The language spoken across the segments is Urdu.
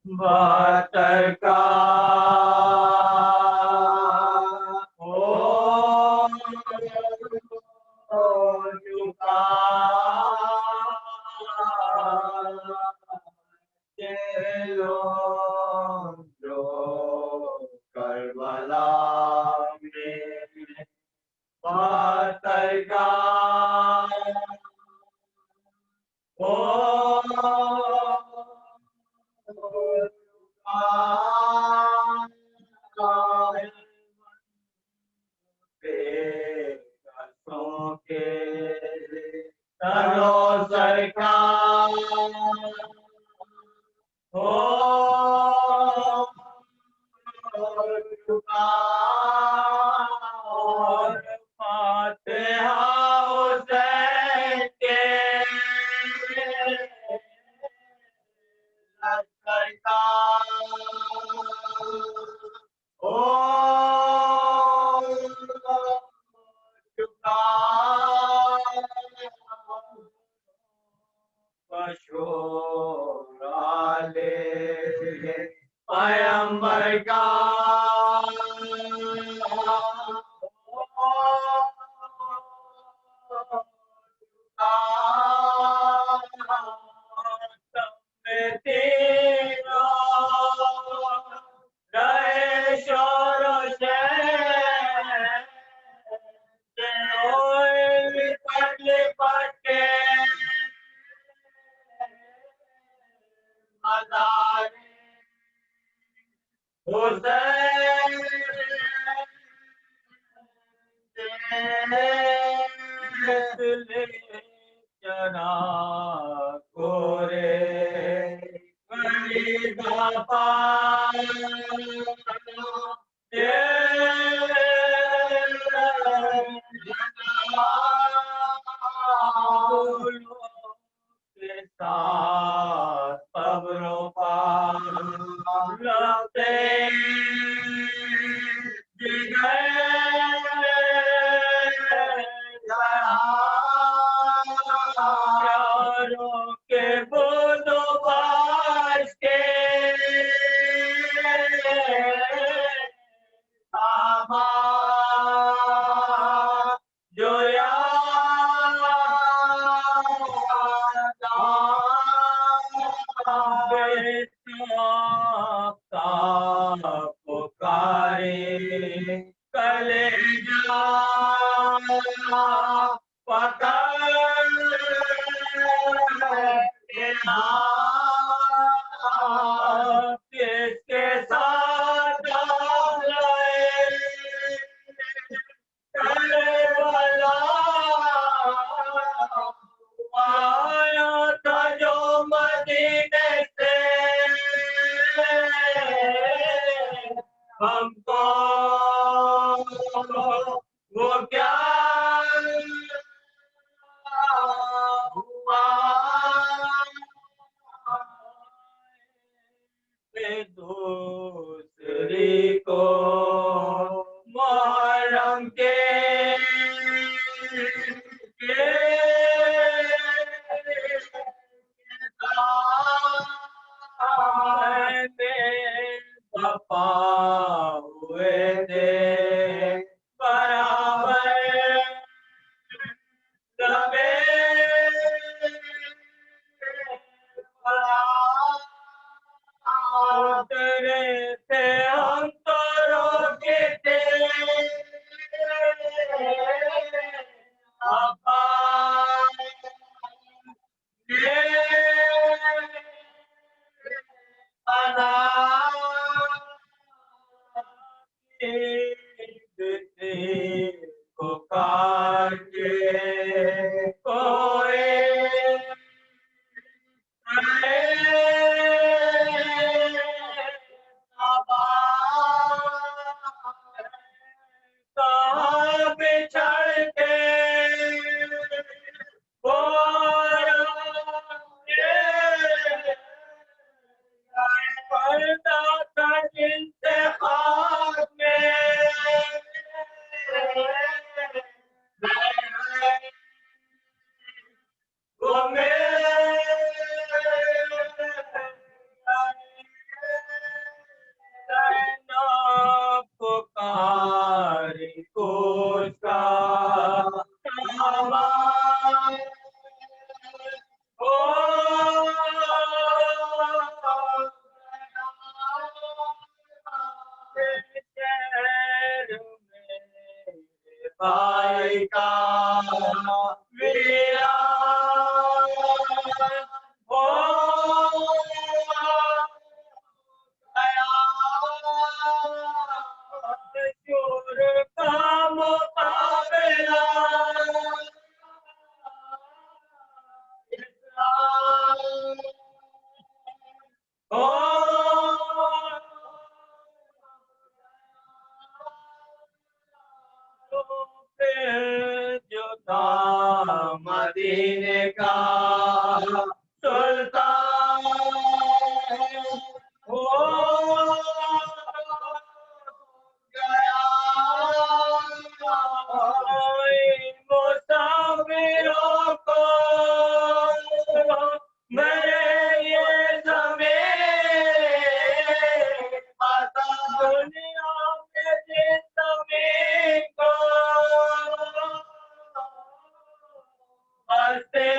بہتر کا ہو چکا چلو جو کربلا میں بہتر کا ہو ترو سرکار ہو چکا اور فاتحہ حسین کے لشکر کا ہو چکا بشورالے پیمبر کا جو تھا مدینے کا سلطان ہو گیا مسافروں کو میرے یہ زمین پتا دنیا میں جس زمین کو ہنستے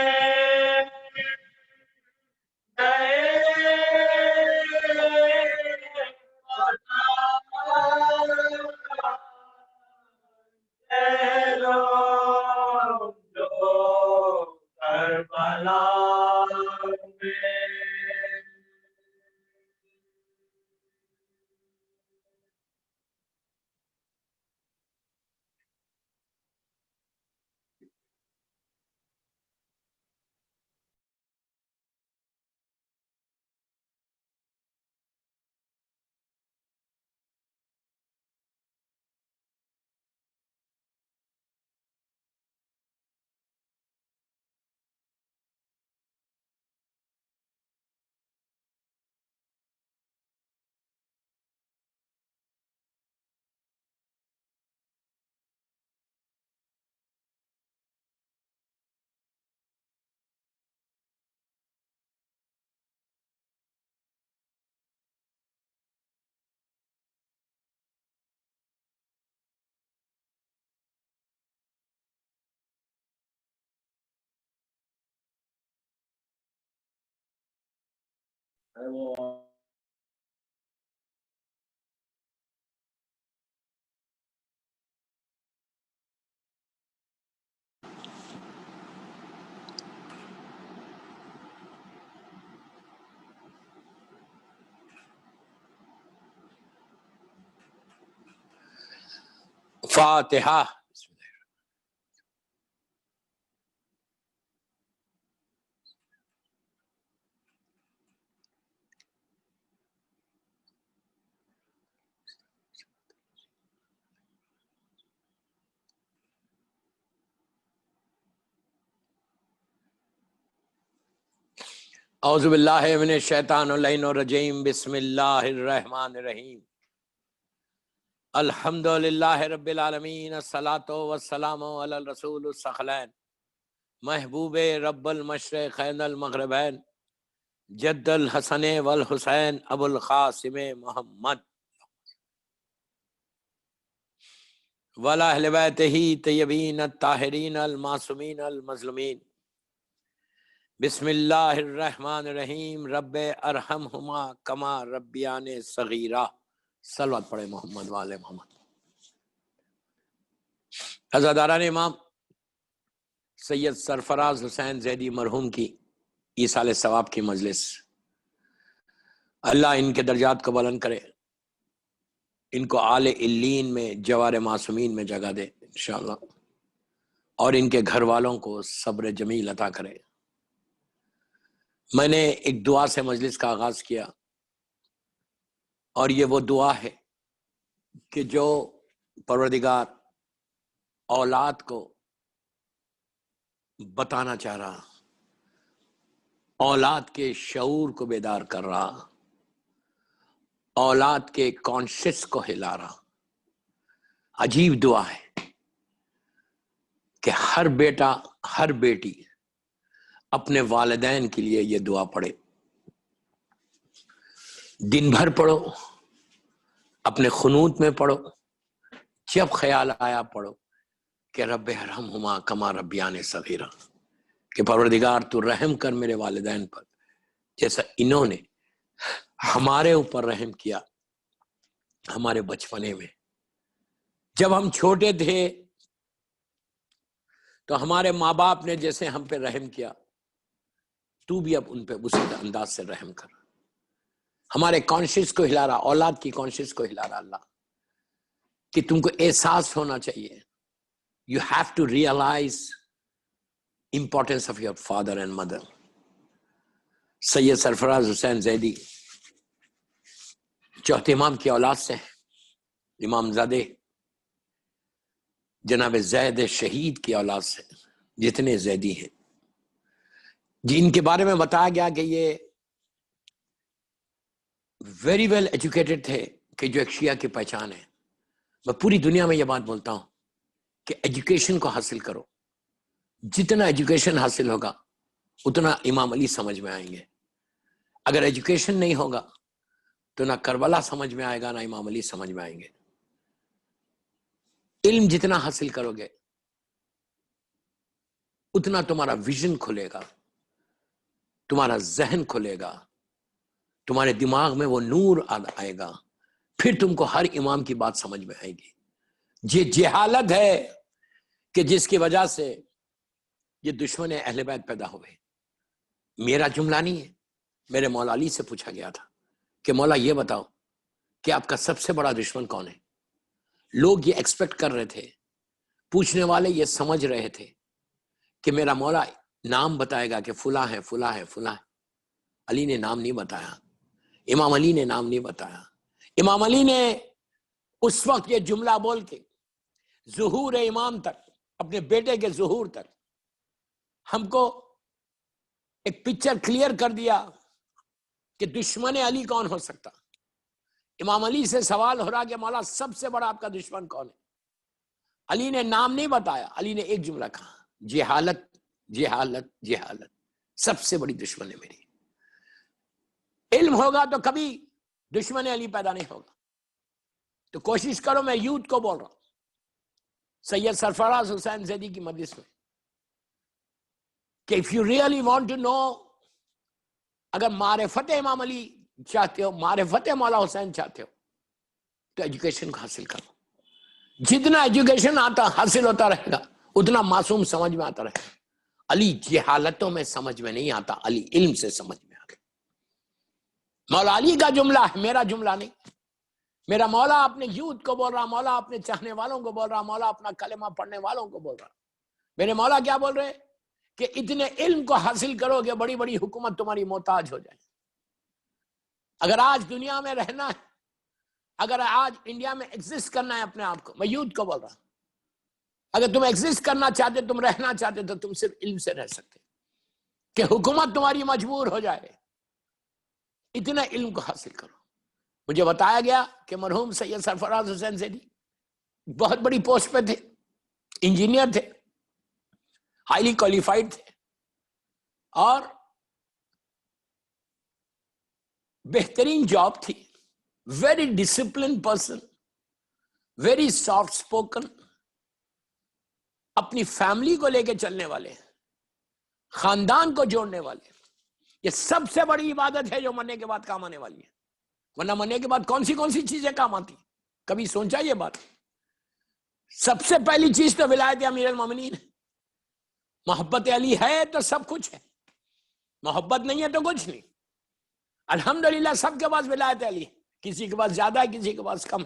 فاتحہ. اعوذ باللہ من الشیطان اللعین الرجیم. بسم اللہ الرحمن الرحیم. الحمد للہ رب العالمین. الصلاۃ والسلام علی الرسول الثقلین محبوب رب المشرقین المغربین جد الحسن والحسین ابو القاسم محمد وعلی اہل بیتہ طیبین الطاہرین المعصومین المظلومین. بسم اللہ الرحمن الرحیم. رب ارحمہما کما ربیان صغیرہ. صلوات پڑھے محمد والے محمد. عزاداران امام سید سرفراز حسین زیدی مرحوم کی ایصال ثواب کی مجلس، اللہ ان کے درجات کو بلند کرے، ان کو اعلی علیین میں جوار معصومین میں جگہ دے انشاءاللہ، اور ان کے گھر والوں کو صبر جمیل عطا کرے. میں نے ایک دعا سے مجلس کا آغاز کیا، اور یہ وہ دعا ہے کہ جو پروردگار اولاد کو بتانا چاہ رہا، اولاد کے شعور کو بیدار کر رہا، اولاد کے کانشس کو ہلا رہا. عجیب دعا ہے کہ ہر بیٹا ہر بیٹی اپنے والدین کے لیے یہ دعا پڑھے. دن بھر پڑھو، اپنے قنوت میں پڑھو، جب خیال آیا پڑھو کہ رب ارحمہما کما ربیان صغیرہ، کہ پروردگار تو رحم کر میرے والدین پر جیسا انہوں نے ہمارے اوپر رحم کیا ہمارے بچپنے میں. جب ہم چھوٹے تھے تو ہمارے ماں باپ نے جیسے ہم پہ رحم کیا، تو بھی اب ان پہ اسی انداز سے رحم کر. ہمارے کانشیس کو ہلا رہا، اولاد کی کانشیس کو ہلا رہا اللہ، کہ تم کو احساس ہونا چاہیے. You have to realize importance of your father and mother. سید سرفراز حسین زیدی چوتھے امام کی اولاد سے امام زادے جناب زید شہید کی اولاد سے جتنے زیدی ہیں جن کے بارے میں بتایا گیا کہ یہ ویری ویل ایجوکیٹڈ تھے کہ جو ایک شیعہ کی پہچان ہے. میں پوری دنیا میں یہ بات بولتا ہوں کہ ایجوکیشن کو حاصل کرو، جتنا ایجوکیشن حاصل ہوگا اتنا امام علی سمجھ میں آئیں گے. اگر ایجوکیشن نہیں ہوگا تو نہ کربلا سمجھ میں آئے گا نہ امام علی سمجھ میں آئیں گے. علم جتنا حاصل کرو گے اتنا تمہارا ویژن کھلے گا، تمہارا ذہن کھلے گا، تمہارے دماغ میں وہ نور آئے گا، پھر تم کو ہر امام کی بات سمجھ میں آئے گی. یہ جہالت ہے کہ جس کی وجہ سے یہ دشمن اہل بیت پیدا ہوئے. میرا جملہ نہیں ہے، میرے مولا علی سے پوچھا گیا تھا کہ مولا یہ بتاؤ کہ آپ کا سب سے بڑا دشمن کون ہے؟ لوگ یہ ایکسپیکٹ کر رہے تھے، پوچھنے والے یہ سمجھ رہے تھے کہ میرا مولا نام بتائے گا کہ فلاں ہے فلاں ہے فلاں ہے. علی نے نام نہیں بتایا، امام علی نے نام نہیں بتایا. امام علی نے اس وقت یہ جملہ بول کے ظہور امام تک، اپنے بیٹے کے ظہور تک ہم کو ایک پکچر کلیئر کر دیا کہ دشمن علی کون ہو سکتا. امام علی سے سوال ہو رہا کہ مولا سب سے بڑا آپ کا دشمن کون ہے؟ علی نے نام نہیں بتایا، علی نے ایک جملہ کہا، جہالت جہالت جہالت سب سے بڑی دشمن ہے میری. علم ہوگا تو کبھی دشمن علی پیدا نہیں ہوگا. تو کوشش کرو، میں یوتھ کو بول رہا ہوں، سید سرفراز حسین زیدی کی مجلس میں، کہ if you really want to know، اگر معرفت امام علی چاہتے ہو، معرفت مولا حسین چاہتے ہو، تو ایجوکیشن کو حاصل کرو. جتنا ایجوکیشن حاصل ہوتا رہے گا اتنا معصوم سمجھ میں آتا رہے گا. علی جہالتوں میں سمجھ میں نہیں آتا، علی علم سے سمجھ میں آتا. مولا علی کا جملہ ہے، میرا جملہ نہیں. میرا مولا اپنے یوتھ کو بول رہا، مولا اپنے چاہنے والوں کو بول رہا، مولا اپنا کلمہ پڑھنے والوں کو بول رہا. میرے مولا کیا بول رہے کہ اتنے علم کو حاصل کرو کہ بڑی بڑی حکومت تمہاری محتاج ہو جائے. اگر آج دنیا میں رہنا ہے، اگر آج انڈیا میں ایگزسٹ کرنا ہے اپنے آپ کو، میں یوتھ کو بول رہا، اگر تم ایگزسٹ کرنا چاہتے، تم رہنا چاہتے، تو تم صرف علم سے رہ سکتے. کہ حکومت تمہاری مجبور ہو جائے، اتنا علم کو حاصل کرو. مجھے بتایا گیا کہ مرحوم سید سرفراز حسین زیدی بہت بڑی پوسٹ پہ تھے، انجینئر تھے، ہائیلی کوالیفائڈ تھے، اور بہترین جاب تھی. Very discipline person, very soft spoken, اپنی فیملی کو لے کے چلنے والے، خاندان کو جوڑنے والے. یہ سب سے بڑی عبادت ہے جو مرنے کے بعد کام آنے والی ہے. ورنہ مرنے کے بعد کون سی چیزیں کام آتی؟ کبھی سوچا یہ بات؟ سب سے پہلی چیز تو ولایت امیر المومنین ہے. محبت علی ہے تو سب کچھ ہے، محبت نہیں ہے تو کچھ نہیں. الحمدللہ سب کے پاس ولایت علی ہے، کسی کے پاس زیادہ ہے، کسی کے پاس کم،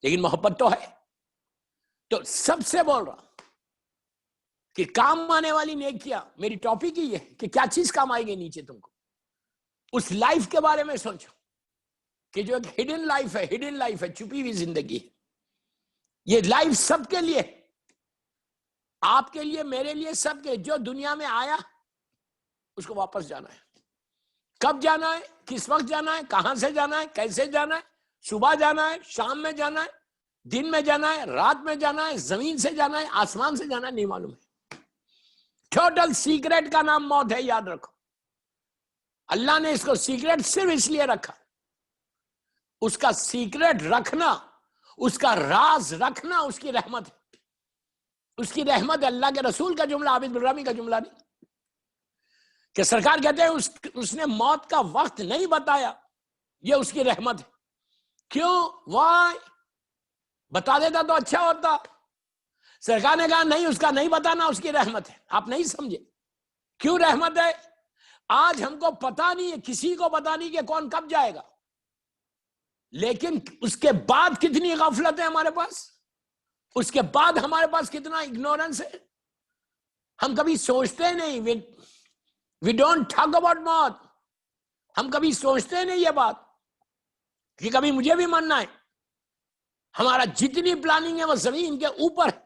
لیکن محبت تو ہے. تو سب سے بول رہا کہ کام آنے والی نیکیاں، میری ٹاپک ہی ہے کہ کیا چیز کام آئے گی نیچے تم کو. اس لائف کے بارے میں سوچو کہ جو ایک ہڈن لائف ہے، چھپی ہوئی زندگی ہے. یہ لائف سب کے لیے، آپ کے لیے، میرے لیے، سب کے. جو دنیا میں آیا اس کو واپس جانا ہے. کب جانا ہے، کس وقت جانا ہے، کہاں سے جانا ہے، کیسے جانا ہے، صبح جانا ہے، شام میں جانا ہے، دن میں جانا ہے، رات میں جانا ہے، زمین سے جانا ہے، آسمان سے جانا ہے، نہیں معلوم ہے. ٹوٹل سیکریٹ کا نام موت ہے، یاد رکھو. اللہ نے اس کو سیکریٹ صرف اس لیے رکھا، اس کا سیکریٹ رکھنا، اس کا راز رکھنا اس کی رحمت ہے. اس کی رحمت ہے. اللہ کے رسول کا جملہ، عابد الرامی کا جملہ نہیں، کہ سرکار کہتے ہیں اس نے موت کا وقت نہیں بتایا، یہ اس کی رحمت ہے. کیوں؟ وائی؟ بتا دیتا تو اچھا ہوتا. سرکار نے کہا نہیں، اس کا نہیں بتانا اس کی رحمت ہے. آپ نہیں سمجھے کیوں رحمت ہے؟ آج ہم کو پتا نہیں ہے، کسی کو پتا نہیں کہ کون کب جائے گا، لیکن اس کے بعد کتنی غفلت ہے ہمارے پاس، اس کے بعد ہمارے پاس کتنا اگنورنس ہے. ہم کبھی سوچتے نہیں، we don't talk about موت. ہم کبھی سوچتے نہیں یہ بات کہ کبھی مجھے بھی مرنا ہے. ہمارا جتنی پلاننگ ہے وہ زمین کے اوپر ہے,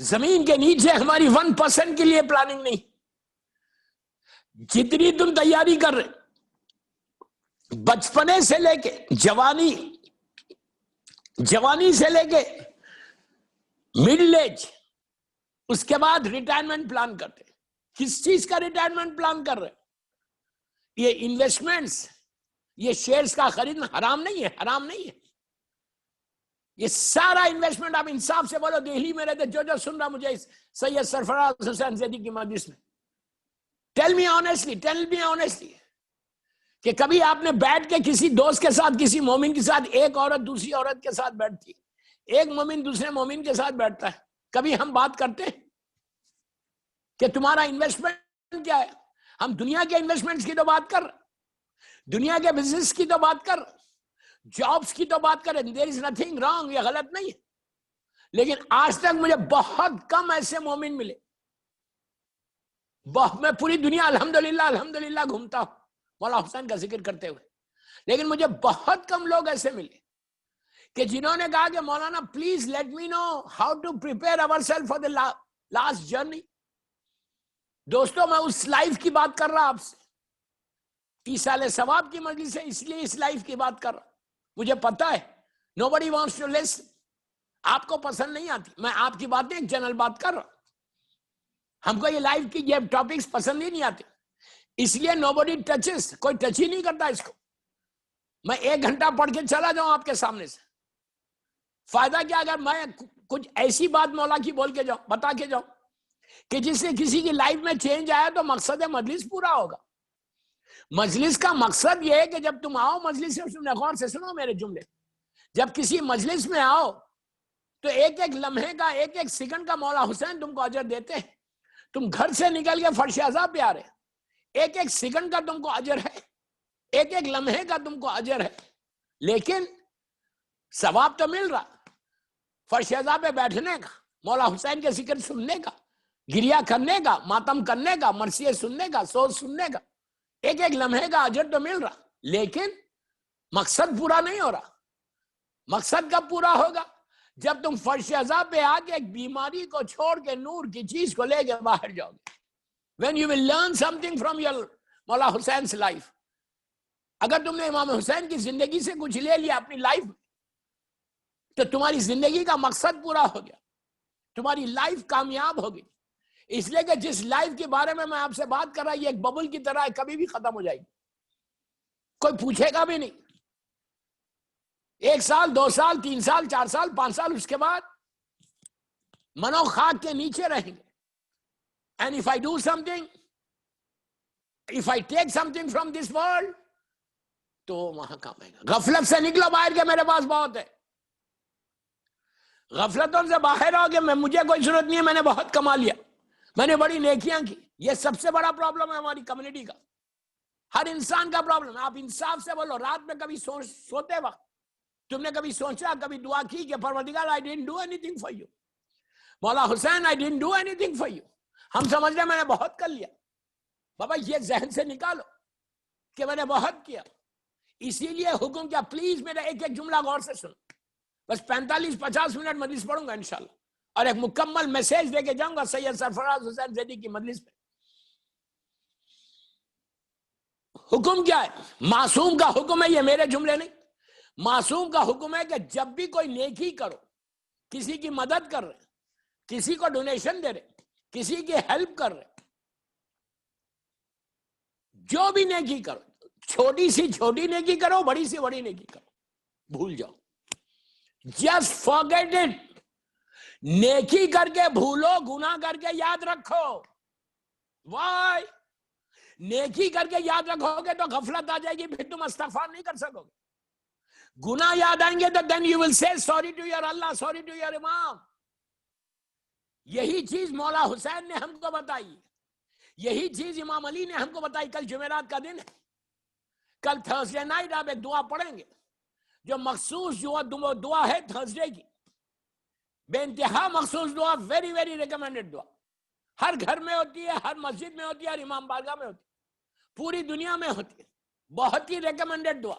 زمین کے نیچے ہماری 1% کے لیے پلاننگ نہیں. جتنی تم تیاری کر رہے بچپنے سے لے کے جوانی سے لے کے مڈل ایج, اس کے بعد ریٹائرمنٹ پلان کرتے. کس چیز کا ریٹائرمنٹ پلان کر رہے؟ یہ انویسٹمنٹس, یہ شیئرز کا خریدنا حرام نہیں ہے, حرام نہیں ہے. یہ سارا انویسٹمنٹ, آپ انصاف سے بولو, دہلی میں رہتے جو سن رہا مجھے سید سرفراز حسین زیدی کی مجلس میں, ٹیل می آنیسٹلی کہ کبھی آپ نے بیٹھ کے کسی دوست کے ساتھ, کسی مومن کے ساتھ, ایک عورت دوسری عورت کے ساتھ بیٹھتی, ایک مومن دوسرے مومن کے ساتھ بیٹھتا ہے, کبھی ہم بات کرتے ہیں کہ تمہارا انویسٹمنٹ کیا ہے؟ ہم دنیا کے انویسٹمنٹس کی تو بات کر رہے, دنیا کے بزنس کی تو بات کر رہے, جابس کی تو بات کریں. دیر از نتھنگ رانگ, یہ غلط نہیں ہے. لیکن آج تک مجھے بہت کم ایسے مومن ملے, میں پوری دنیا الحمدللہ گھومتا ہوں مولا حسین کا ذکر کرتے ہوئے, لیکن مجھے بہت کم لوگ ایسے ملے کہ جنہوں نے کہا کہ مولانا please let me know how to prepare our self for the last journey. دوستوں, میں اس لائف کی بات کر رہا آپ سے, 30 سال ثواب کی مجلس سے, اس لیے اس لائف کی بات کر رہا. مجھے پتا ہے nobody wants to listen, آپ کو پسند نہیں آتی. میں آپ کی باتیں ایک جنرل بات کر رہا ہوں. ہم کو یہ لائف کی یہ ٹاپکس پسند ہی نہیں آتے, اس لیے nobody touches, کوئی ٹچ ہی نہیں کرتا اس کو. میں 1 گھنٹہ پڑھ کے چلا جاؤں آپ کے سامنے سے, فائدہ کیا اگر میں کچھ ایسی بات مولا کی بول کے جاؤں, بتا کے جاؤں کہ جس سے کسی کی لائف میں چینج آیا تو مقصد مجلس پورا ہوگا. مجلس کا مقصد یہ ہے کہ جب تم آؤ مجلس سے, غور سے سنو میرے جملے, جب کسی مجلس میں آؤ تو ایک ایک لمحے کا, ایک ایک سیکنڈ کا مولا حسین تم کو اجر دیتے ہیں. تم گھر سے نکل کے فرش عذاب پہ آ رہے, ایک ایک سیکنڈ کا تم کو اجر ہے, ایک ایک لمحے کا تم کو اجر ہے, لیکن ثواب تو مل رہا فرش عذاب پہ بیٹھنے کا, مولا حسین کے ذکر سننے کا, گریا کرنے کا, ماتم کرنے کا, مرثیے سننے کا, سوز سننے کا, ایک ایک لمحے کا اجر تو مل رہا, لیکن مقصد پورا نہیں ہو رہا. مقصد کب پورا ہوگا؟ جب تم فرش عذاب پہ آ کے ایک بیماری کو چھوڑ کے نور کی چیز کو لے کے باہر جاؤ گے. When you will learn something from your مولا حسین's life. اگر تم نے امام حسین کی زندگی سے کچھ لے لیا اپنی لائف میں تو تمہاری زندگی کا مقصد پورا ہو گیا, تمہاری لائف کامیاب ہوگی. اس لیے کہ جس لائف کے بارے میں آپ سے بات کر رہا ہوں یہ ایک ببل کی طرح ہے, کبھی بھی ختم ہو جائے گی, کوئی پوچھے گا بھی نہیں. 1 سال 2 سال 3 سال 4 سال 5 سال اس کے بعد منو خاک کے نیچے رہیں گے. And if I do something, if I take something from this world, تو وہاں کام آئے گا. غفلت سے نکلو باہر کے, میرے پاس بہت ہے. غفلتوں سے باہر آؤ کہ مجھے کوئی ضرورت نہیں ہے, میں نے بہت کما لیا, میں نے بڑی نیکیاں کی. یہ سب سے بڑا پرابلم ہے ہماری کمیونٹی کا, ہر انسان کا پرابلم ہے. آپ انصاف سے بولو, رات میں کبھی سوتے وقت تم نے کبھی سوچا, کبھی دعا کی کہ پروردگار I didn't do anything for you, مولا حسین I didn't do anything for you. ہم سمجھ رہے میں نے بہت کر لیا. بابا یہ ذہن سے نکالو کہ میں نے بہت کیا. اسی لیے حکم کیا, پلیز میرا ایک ایک جملہ غور سے سنو. بس 45-50 منٹ مجلس پڑھوں گا انشاءاللہ, اور ایک مکمل میسج دے کے جاؤں گا سید سرفراز حسین زیدی کی مجلس پہ. حکم کیا ہے؟ معصوم کا حکم ہے, یہ میرے جملے نہیں. معصوم کا حکم ہے کہ جب بھی کوئی نیکی کرو, کسی کی مدد کر رہے, کسی کو ڈونیشن دے رہے, کسی کی ہیلپ کر رہے, جو بھی نیکی کرو, چھوٹی سی چھوٹی نیکی کرو, بڑی سی بڑی نیکی کرو, بھول جاؤ. Just forget it. نیکی کر کے بھولو, گناہ کر کے یاد رکھو. وائی؟ نیکی کر کے یاد رکھو گے تو غفلت آ جائے گی, پھر تم استغفار نہیں کر سکو گے. گناہ یاد آئیں گے تو then you will say sorry to your Allah, sorry to your Imam. یہی چیز مولا حسین نے ہم کو بتائی, یہی چیز امام علی نے ہم کو بتائی. کل جمعرات کا دن ہے, کل تھرسڈے نائٹ آپ ایک دعا پڑھیں گے جو مخصوص جو دعا ہے تھرسڈے کی, بے انتہا مخصوص دعا, ویری ویری ریکمینڈڈ دعا. ہر گھر میں ہوتی ہے, ہر مسجد میں ہوتی ہے, ہر امام بارگاہ میں ہوتی ہے, پوری دنیا میں ہوتی ہے. بہت ہی ریکمینڈڈ دعا.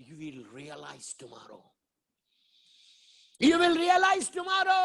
you will realize tomorrow. You will realize tomorrow.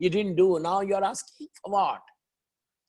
you didn't do, now you're asking for what?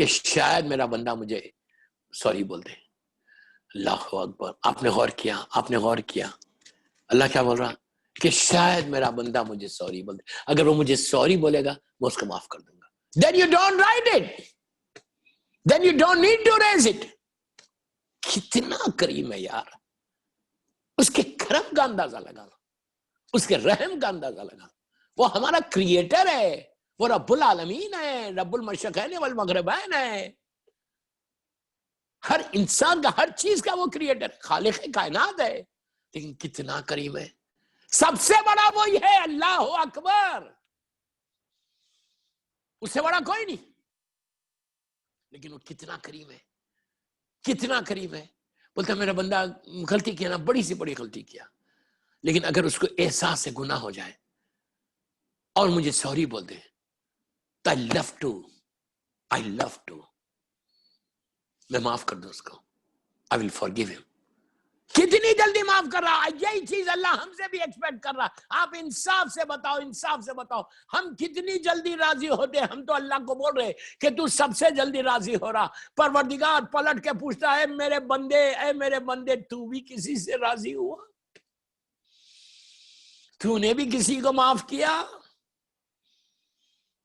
کہ شاید میرا بندہ مجھے سوری بول دے. اللہ اکبر. آپ نے غور کیا؟ آپ نے غور کیا اللہ کیا بول رہا؟ کہ شاید میرا بندہ مجھے سوری بول دے. اگر وہ مجھے سوری بولے گا میں اس کو معاف کر دوں گا. Then you don't write it. Then you don't need to raise it. کتنا کریم ہے یار. اس کے کرم کا اندازہ لگا، اس کے رحم کا اندازہ لگا. وہ ہمارا کریٹر ہے، وہ رب العالمین ہے، رب المشرقین والمغربین ہے. ہر انسان کا، ہر چیز کا وہ کریٹر، خالق کائنات ہے. لیکن کتنا کریم ہے. سب سے بڑا وہی ہے. اللہ اکبر. اس سے بڑا کوئی نہیں. لیکن وہ کتنا کریم ہے، کتنا کریم ہے. بولتا میرا بندہ غلطی کیا نا، بڑی سی بڑی غلطی کیا، لیکن اگر اس کو احساس سے گناہ ہو جائے اور مجھے سوری بول دے تو I love to میں معاف کر دوں اس کو. I will forgive him. کتنی جلدی معاف کر رہا. یہی چیز اللہ ہم سے بھی ایکسپیکٹ کر رہا. آپ انصاف سے بتاؤ، انصاف سے بتاؤ ہم کتنی جلدی راضی ہوتے ہیں. ہم تو اللہ کو بول رہے کہ تو سب سے جلدی راضی ہو رہا. پروردگار پلٹ کے پوچھتا ہے میرے بندے، اے میرے بندے تو بھی کسی سے راضی ہوا؟ تو نے بھی کسی کو معاف کیا؟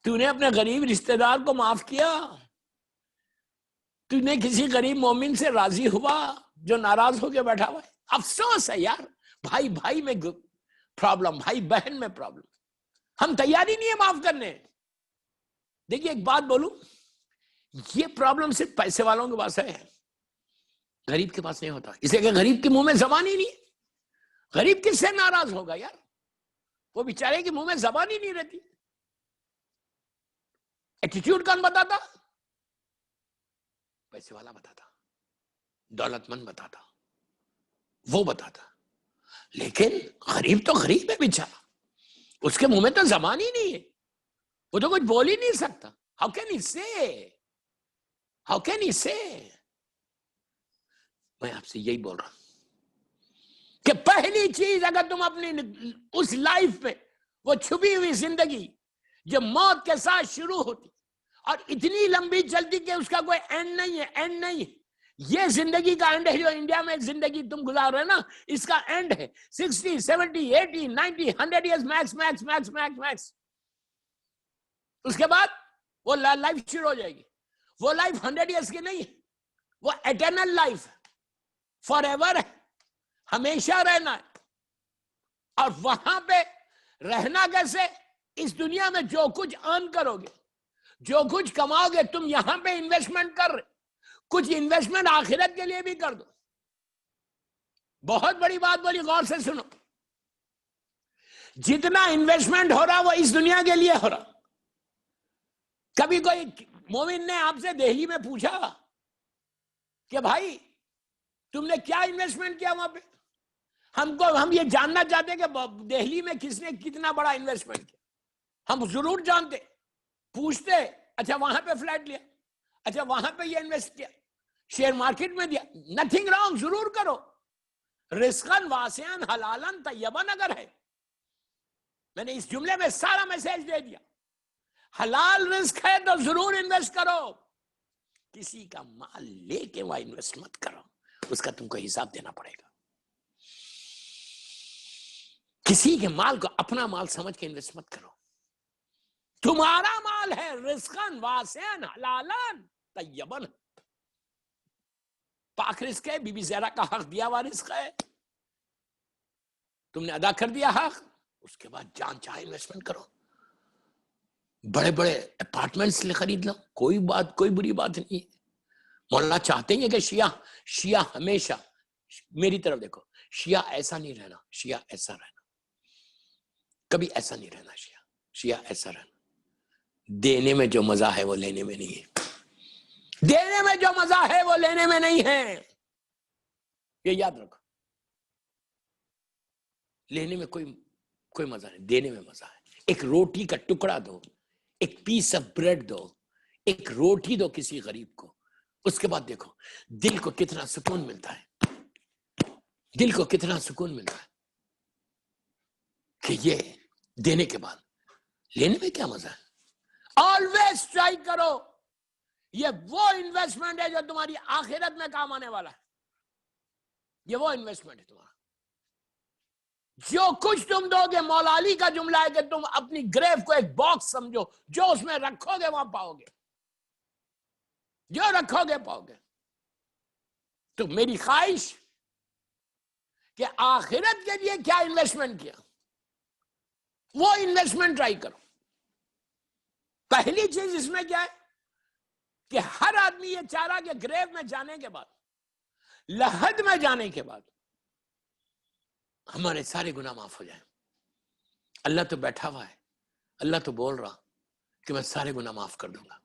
تو نے اپنے غریب رشتہ دار کو معاف کیا؟ تو نے کسی غریب مومن سے راضی ہوا جو ناراض ہو کے بیٹھا ہوا ہے؟ افسوس ہے یار. بھائی بھائی میں پرابلم، بھائی بہن میں پرابلم. ہم تیاری نہیں ہے معاف کرنے. دیکھیے ایک بات بولوں، یہ پرابلم صرف پیسے والوں کے پاس ہے، غریب کے پاس نہیں ہوتا. اس لیے کہ غریب کے منہ میں زبان ہی نہیں. غریب کس سے ناراض ہوگا یار؟ وہ بیچارے کے منہ میں زبان ہی نہیں رہتی. ایٹیٹیوڈ کون بتاتا؟ پیسے والا بتاتا، دولت مند بتاتا، وہ بتاتا. لیکن غریب تو غریب ہے بیچارہ، اس کے منہ میں تو زبان ہی نہیں ہے، وہ تو کچھ بول ہی نہیں سکتا. How can he say? How can he say? میں آپ سے یہی بول رہا ہوں کہ پہلی چیز اگر تم اپنی اس لائف میں وہ چھپی ہوئی زندگی جو موت کے ساتھ شروع ہوتی اور اتنی لمبی چلتی کہ اس کا کوئی اینڈ نہیں ہے، اینڈ نہیں ہے. یہ زندگی کا اینڈ ہے جو انڈیا میں زندگی تم گزار رہے نا، اس کا اینڈ ہے 60 70 80 90 100 years mix mix mix mix mix. اس کے بعد وہ لائف شروع ہو جائے گی. وہ لائف 100 ایئرز کی نہیں ہے، وہ ایٹرنل لائف فار ایور ہے، ہمیشہ رہنا ہے. اور وہاں پہ رہنا کیسے؟ اس دنیا میں جو کچھ ارن کرو گے، جو کچھ کماؤ گے، تم یہاں پہ انویسٹمنٹ کر رہے، کچھ انویسٹمنٹ آخرت کے لیے بھی کر دو. بہت بڑی بات بولی، غور سے سنو. جتنا انویسٹمنٹ ہو رہا وہ اس دنیا کے لیے ہو رہا. کبھی کوئی مومن نے آپ سے دہلی میں پوچھا کہ بھائی تم نے کیا انویسٹمنٹ کیا وہاں پہ؟ ہم یہ جاننا چاہتے ہیں کہ دہلی میں کس نے کتنا بڑا انویسٹمنٹ کیا. ہم ضرور جانتے، پوچھتے اچھا وہاں پہ فلیٹ لیا، اچھا وہاں پہ یہ انویسٹ کیا، شیئر مارکیٹ میں دیا. نتھنگ رانگ، ضرور کرو. رزقاً واسعاً حلالاً طیباً اگر ہے، میں نے اس جملے میں سارا میسج دے دیا. حلال رزق ہے تو ضرور انویسٹ کرو. کسی کا مال لے کے وہ انویسٹ مت کرو، اس کا تم کو حساب دینا پڑے گا. کسی کے مال کو اپنا مال سمجھ کے انویسٹ مت کرو. تمہارا مال ہے، رزقاً واسعاً حلالاً طیباً، پاک رزق ہے. بی بی زہرا کا حق دیا ہوا رزق ہے، تم نے ادا کر دیا حق. اس کے بعد جان چاہے انویسٹمنٹ کرو. بڑے بڑے اپارٹمنٹس خرید لو، کوئی بری بات نہیں ہے. مولانا چاہتے ہیں کہ شیعہ ہمیشہ، میری طرف دیکھو، شیعہ ایسا نہیں رہنا، شیعہ ایسا رہنا، کبھی ایسا نہیں رہنا. شیعہ ایسا رہنا. دینے میں جو مزہ ہے وہ لینے میں نہیں ہے. دینے میں جو مزہ ہے وہ لینے میں نہیں ہے، یہ یاد رکھو. لینے میں کوئی مزہ نہیں، دینے میں مزہ ہے. ایک روٹی کا ٹکڑا دو، ایک پیس آف بریڈ دو، ایک روٹی دو کسی غریب کو. اس کے بعد دیکھو دل کو کتنا سکون ملتا ہے، دل کو کتنا سکون ملتا ہے کہ یہ دینے کے بعد. لینے میں کیا مزہ ہے؟ آلویز ٹرائی کرو یہ وہ انویسٹمنٹ ہے جو تمہاری آخرت میں کام آنے والا ہے. یہ وہ انویسٹمنٹ ہے تمہارا. جو کچھ تم دو گے، مولا علی کا جملہ ہے کہ تم اپنی گریو کو ایک باکس سمجھو، جو اس میں رکھو گے وہاں پاؤ گے، جو رکھو گے پاؤ گے. تو میری خواہش کہ آخرت کے لیے کیا انویسٹمنٹ کیا، وہ انویسٹمنٹ ٹرائی کرو. پہلی چیز اس میں کیا ہے کہ ہر آدمی یہ چاہ رہا کہ گریو میں جانے کے بعد، لحد میں جانے کے بعد ہمارے سارے گناہ معاف ہو جائیں. اللہ تو بیٹھا ہوا ہے، اللہ تو بول رہا کہ میں سارے گناہ معاف کر دوں گا.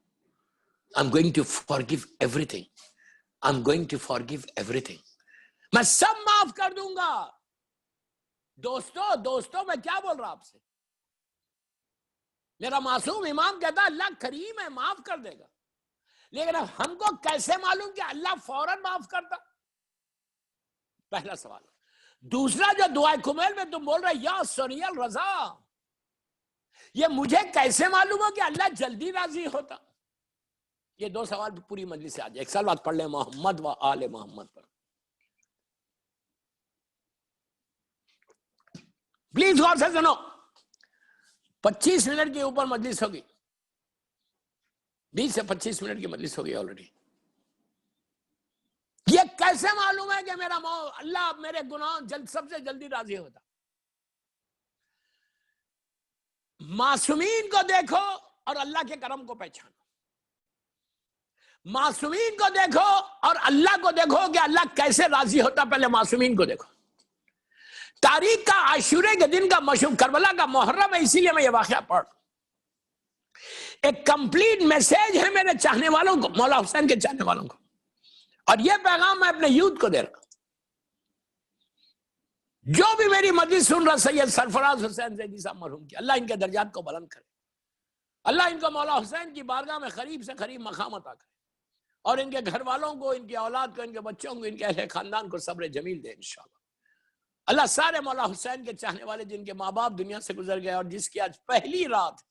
I'm going to forgive everything. I'm going to forgive everything. میں سب معاف کر دوں گا. دوستو میں کیا بول رہا آپ سے؟ میرا معصوم امام کہتا اللہ کریم ہے، معاف کر دے گا. لیکن اب ہم کو کیسے معلوم کہ اللہ فوراً معاف کرتا؟ پہلا سوال. دوسرا جو دعائے کمیل میں تم بول رہے یا سری الرضا، یہ مجھے کیسے معلوم ہو کہ اللہ جلدی راضی ہوتا؟ یہ دو سوال پوری مجلس سے آ جائے. ایک سال بعد پڑھ لیں محمد و آل محمد پر. پلیز غور سے سنو. 25 منٹ کے اوپر مجلس ہوگی، 20 سے 25 منٹ کی مجلس ہوگی آلریڈی. یہ کیسے معلوم ہے کہ میرا اللہ میرے گناہ سب سے جلدی راضی ہوتا؟ معصومین کو دیکھو اور اللہ کے کرم کو پہچانو. معصومین کو دیکھو اور اللہ کو دیکھو کہ اللہ کیسے راضی ہوتا. پہلے معصومین کو دیکھو. تاریخ کا عاشورے کے دن کا مشہور کربلا کا محرم ہے، اسی لیے میں یہ واقعہ پڑھ. ایک کمپلیٹ میسج ہے میرے چاہنے والوں کو، مولا حسین کے چاہنے والوں کو. اور یہ پیغام میں اپنے یوتھ کو دے رہا ہوں. جو بھی میری مجلس سن رہا، سید سرفراز حسین زیدی صاحب مرحوم کی، اللہ ان کے درجات کو بلند کرے. اللہ ان کو مولا حسین کی بارگاہ میں قریب سے قریب مقام عطا کرے، اور ان کے گھر والوں کو، ان کی اولاد کو، ان کے بچوں کو، ان کے اہل خاندان کو صبر جمیل دے انشاءاللہ. اللہ سارے مولا حسین کے چاہنے والے جن کے ماں باپ دنیا سے گزر گئے اور جس کی آج پہلی رات،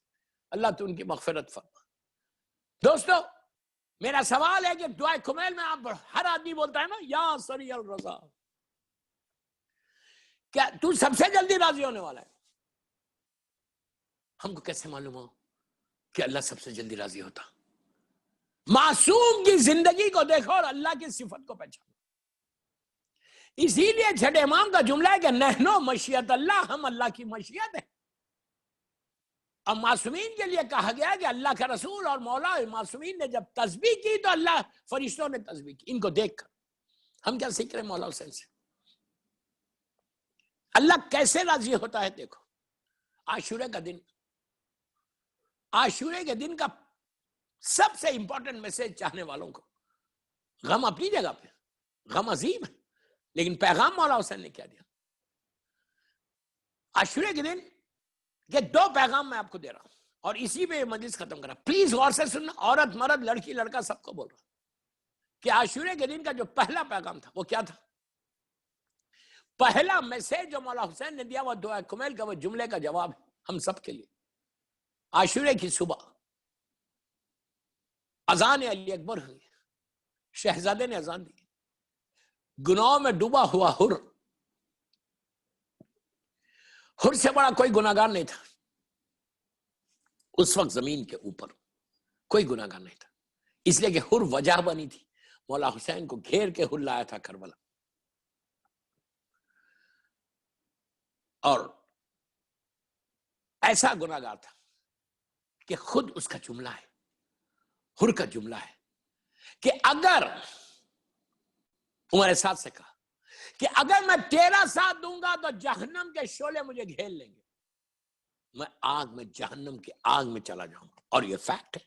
اللہ تو ان کی مغفرت فرما. دوستو میرا سوال ہے کہ دعائے کمیل میں آپ ہر آدمی بولتا ہے نا یا سری الرضا، کیا تو سب سے جلدی راضی ہونے والا ہے؟ ہم کو کیسے معلوم ہو کہ اللہ سب سے جلدی راضی ہوتا؟ معصوم کی زندگی کو دیکھو اور اللہ کی صفت کو پہچانو. اسی لیے چھٹے امام کا جملہ ہے کہ نحنو مشیت اللہ، ہم اللہ کی مشیت ہے. اور معصومین کے لیے کہا گیا کہ اللہ کا رسول اور مولا معصومین نے جب تسبیح کی تو اللہ فرشتوں نے تسبیح کی. ان کو دیکھ کر ہم کیا سیکھ رہے ہیں مولا حسین سے؟ اللہ کیسے راضی ہوتا ہے دیکھو. عاشورے کا دن، عاشورے کے دن کا سب سے امپورٹنٹ میسج چاہنے والوں کو. غم اپنی جگہ پہ، غم عظیم ہے، لیکن پیغام مولا حسین نے کیا دیا؟ عاشورے کے دن یہ دو پیغام میں آپ کو دے رہا ہوں اور اسی پہ مجلس ختم کرا. پلیز غور سے سننا، عورت مرد لڑکی لڑکا سب کو بول رہا کہ عاشورے کے دن کا جو پہلا پیغام تھا وہ کیا تھا؟ پہلا میسج جو مولا حسین نے دیا وہ دعا کمیل کا وہ جملے کا جواب ہے ہم سب کے لیے. عاشورے کی صبح اذان علی اکبر ہوئی، شہزادے نے اذان دی، گناہوں میں ڈوبا ہوا حر سے بڑا کوئی گناہگار نہیں تھا اس وقت زمین کے اوپر، کوئی گناہگار نہیں تھا. اس لیے کہ حر وجہ بنی تھی، مولا حسین کو گھیر کے حر لایا تھا کربلا. اور ایسا گناہگار تھا کہ خود اس کا جملہ ہے، حر کا جملہ ہے کہ اگر عمر ساتھ سے کہا کہ اگر میں تیرا ساتھ دوں گا تو جہنم کے شعلے مجھے گھیر لیں گے، میں آگ میں جہنم کی آگ میں چلا جاؤں گا. اور یہ فیکٹ ہے.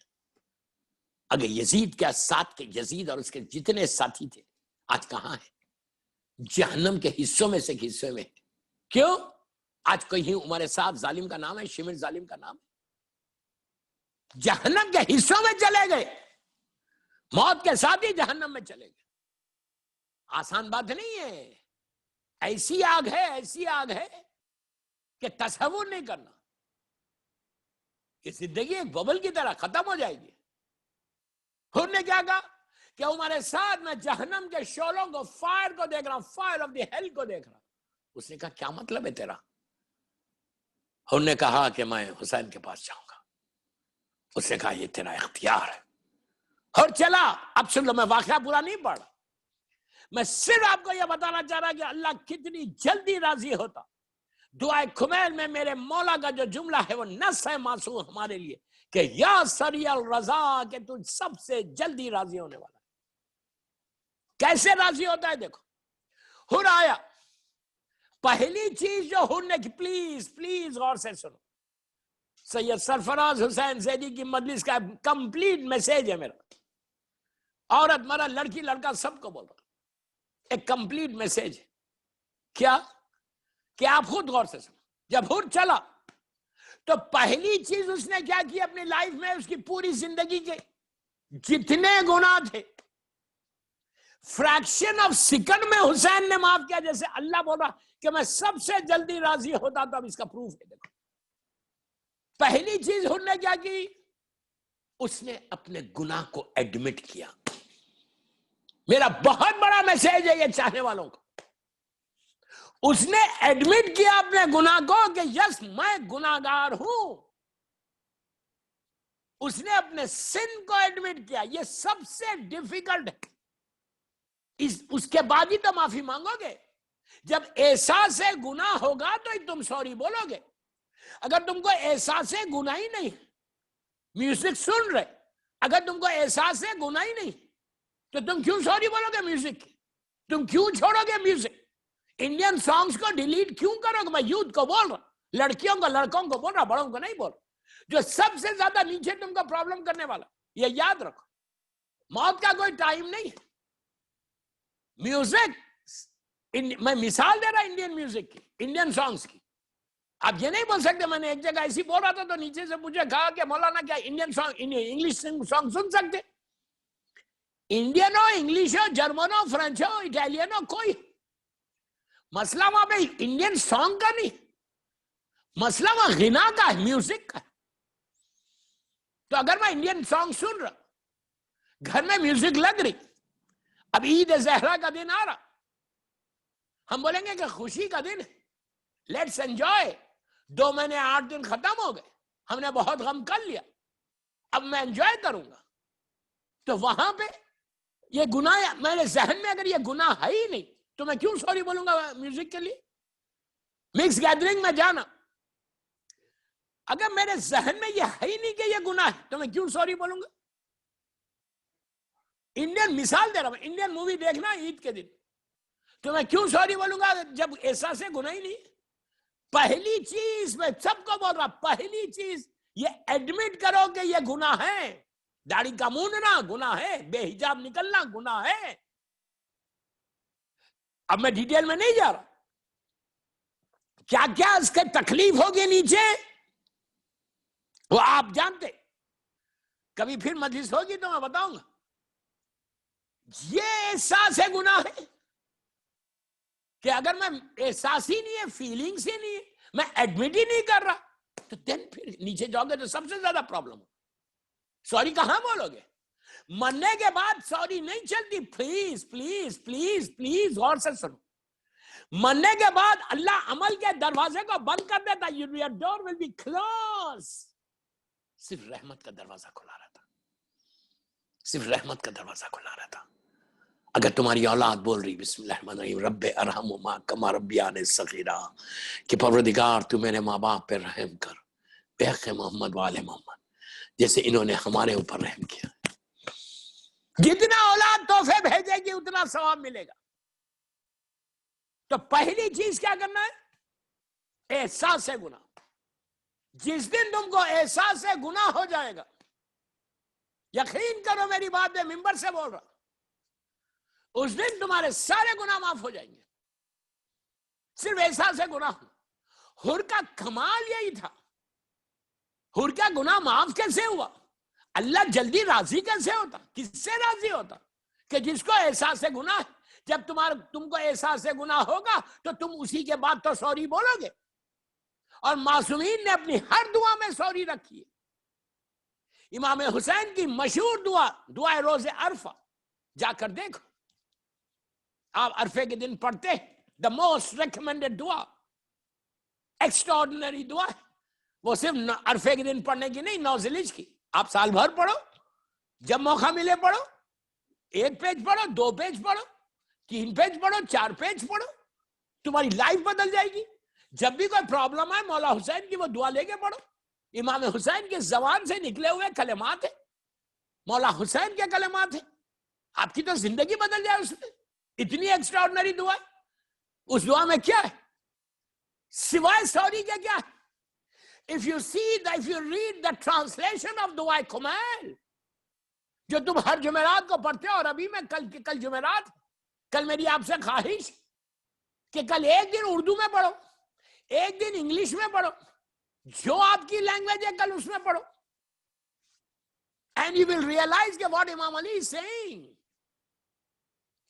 اگر یزید کے ساتھ کے یزید اور اس کے جتنے ساتھی تھے آج کہاں ہیں؟ جہنم کے حصوں میں سے حصے میں. کیوں؟ آج کہیں عمر ساتھ ظالم کا نام ہے، شمر ظالم کا نام ہے، جہنم کے حصوں میں چلے گئے، موت کے ساتھ ہی جہنم میں چلے گئے. آسان بات نہیں ہے. ایسی آگ ہے، ایسی آگ ہے کہ تصور نہیں کرنا. یہ زندگی ایک ببل کی طرح ختم ہو جائے گی. حر نے کیا کہا کہ ہمارے ساتھ میں جہنم کے شعلوں کو، فائر کو دیکھ رہا ہوں، فائر آف دی ہیل کو دیکھ رہا ہوں. اس نے کہا کیا مطلب ہے تیرا؟ حر نے کہا کہ میں حسین کے پاس جاؤں گا. اس نے کہا یہ تیرا اختیار ہے. اور چلا. اب سن لو، میں واقعہ پورا نہیں پڑھ رہا، میں صرف آپ کو یہ بتانا چاہ رہا کہ اللہ کتنی جلدی راضی ہوتا. دعائے کمیل میں میرے مولا کا جو جملہ ہے وہ نص ہے معصوم ہمارے لیے کہ یا سریع الرضا، کہ تو سب سے جلدی راضی ہونے والا. کیسے راضی ہوتا ہے دیکھو. حر آیا، پہلی چیز جو حر نے، پلیز پلیز غور سے سنو، سید سرفراز حسین زیدی کی مجلس کا کمپلیٹ میسج ہے میرا، عورت مرد لڑکی لڑکا سب کو بول رہا، ایک کمپلیٹ میسج ہے. کیا کہ آپ خود غور سے سنو. جب حر چلا تو پہلی چیز اس نے کیا کی اپنی لائف میں، اس کی پوری زندگی کے جتنے گناہ تھے فریکشن آف سیکنڈ میں حسین نے معاف کیا. جیسے اللہ بول رہا کہ میں سب سے جلدی راضی ہوتا. تو اب اس کا پروف ہے. دیکھو پہلی چیز حر نے کیا کی، اس نے اپنے گناہ کو ایڈمٹ کیا. میرا بہت بڑا میسج ہے یہ چاہنے والوں کو. اس نے ایڈمٹ کیا اپنے گناہ کو کہ یس میں گناہگار ہوں. اس نے اپنے سن کو ایڈمٹ کیا. یہ سب سے ڈیفیکلٹ ہے. اس کے بعد ہی تو معافی مانگو گے. جب احساس گناہ ہوگا تو ہی تم سوری بولو گے. اگر تم کو احساس گناہ ہی نہیں، میوزک سن رہے، اگر تم کو احساس گناہ ہی نہیں تو تم کیوں سوری بولو گے میوزک کی؟ تم کیوں چھوڑو گے میوزک؟ انڈین سانگز کو ڈیلیٹ کیوں کرو گے؟ میں یوتھ کو بول رہا، لڑکیوں کو لڑکوں کو بول رہا، بڑوں کو نہیں بول رہا. جو سب سے زیادہ نیچے تم کو پرابلم کرنے والا، یہ یاد رکھو، موت کا کوئی ٹائم نہیں ہے. میوزک، میں مثال دے رہا انڈین میوزک کی، انڈین سانگز کی. آپ یہ نہیں بول سکتے. میں نے ایک جگہ ایسی بول رہا تھا تو نیچے سے مجھے کہا کہ مولانا کیا انڈین سانگ، انگلش سانگ سن سکتے؟ انڈین ہو، انگلش ہو، جرمن ہو، فرینچ ہو، اٹالین ہو، کوئی مسئلہ وہاں پہ انڈین سانگ کا نہیں، مسئلہ وہاں غنا کا ہے، میوزک کا. تو اگر میں انڈین سانگ سن رہا، گھر میں میوزک لگ رہی، اب عید زہرا کا دن آ رہا، ہم بولیں گے کہ خوشی کا دن ہے، لیٹس انجوائے. 2 مہینے 8 دن ختم ہو گئے، ہم نے بہت غم کر لیا، اب میں انجوائے کروں گا. تو وہاں پہ یہ گناہ میرے ذہن میں، اگر یہ گناہ ہے ہی نہیں تو میں کیوں سوری بولوں گا میوزک کے لیے؟ مکس گیدرنگ میں جانا، اگر میرے ذہن میں یہ ہے ہی نہیں کہ یہ گناہ ہے تو میں کیوں سوری بولوں گا؟ انڈین مثال دے رہا ہوں، انڈین مووی دیکھنا عید کے دن، تو میں کیوں سوری بولوں گا جب احساس گناہ ہی نہیں؟ پہلی چیز میں سب کو بول رہا، پہلی چیز یہ ایڈمٹ کرو کہ یہ گناہ ہے. داڑھی کا موننا گناہ ہے، بے حجاب نکلنا گناہ ہے. اب میں ڈیٹیل میں نہیں جا رہا، کیا کیا اس کے تکلیف ہوگی نیچے وہ آپ جانتے. کبھی پھر مجلس ہوگی تو میں بتاؤں گا. یہ احساس ہے گناہ ہے کہ اگر میں احساس ہی نہیں ہے، فیلنگز ہی نہیں ہے، میں ایڈمٹ ہی نہیں کر رہا، تو دن پھر نیچے جاؤ گے تو سب سے زیادہ پرابلم ہو. سوری کہاں بولو گے؟ مرنے کے بعد سوری نہیں چلتی. پلیز پلیز پلیز پلیز غور سے سنو. مرنے کے بعد اللہ عمل کے دروازے کو بند کر دیتا. Your door will be closed. صرف رحمت کا دروازہ کھلا رہتا، صرف رحمت کا دروازہ کھلا رہتا. اگر تمہاری اولاد بول رہی بسم اللہ الرحمن الرحیم رب ارحمہما کما ربیانی صغیرا، کہ پروردگار تو میرے ماں باپ پہ رحم کر بے حق محمد وآل محمد جیسے انہوں نے ہمارے اوپر رحم کیا. جتنا اولاد تحفے بھیجے گی اتنا ثواب ملے گا. تو پہلی چیز کیا کرنا ہے؟ احساس گناہ. جس دن تم کو احساس گناہ ہو جائے گا، یقین کرو میری بات میں ممبر سے بول رہا، اس دن تمہارے سارے گناہ معاف ہو جائیں گے. صرف احساس گناہ. حر کا کمال یہی تھا. حر کا گناہ معاف کیسے ہوا؟ اللہ جلدی راضی کیسے ہوتا؟ کس سے راضی ہوتا؟ کہ جس کو احساس گناہ ہے. جب تم کو احساس گناہ ہوگا تو تم اسی کے بعد تو سوری بولو گے. اور معصومین نے اپنی ہر دعا میں سوری رکھی ہے. امام حسین کی مشہور دعا، دعا روز عرفہ، جا کر دیکھو، آپ عرفے کے دن پڑھتے، دا موسٹ ریکمینڈیڈ دعا، ایکسٹراڈنری دعا ہے وہ، صرف عرفے کے دن پڑھنے کی نہیں، 9 ذی الحجہ کی، آپ سال بھر پڑھو، جب موقع ملے پڑھو، 1 پیج پڑھو، 2 پیج پڑھو، 3 پیج پڑھو، 4 پیج پڑھو، تمہاری لائف بدل جائے گی. جب بھی کوئی پرابلم آئے مولا حسین کی وہ دعا لے کے پڑھو. امام حسین کے زبان سے نکلے ہوئے کلمات ہیں، مولا حسین کے کلمات ہیں، آپ کی تو زندگی بدل جائے اس میں. اتنی ایکسٹراڈنری دعا ہے. اس دعا میں کیا ہے سوائے سوری کے؟ کیا ہے؟ if you read the translation of دعا کمال جو تم ہر جمعرات کو پڑھتے ہو، اور ابھی میں کل جمعرات، کل میری آپ سے خواہش کہ کل ایک دن اردو میں پڑھو، ایک دن انگلش میں پڑھو، جو آپ کی لینگویج ہے کل اس میں پڑھو. And you will realize کہ what امام علی is saying،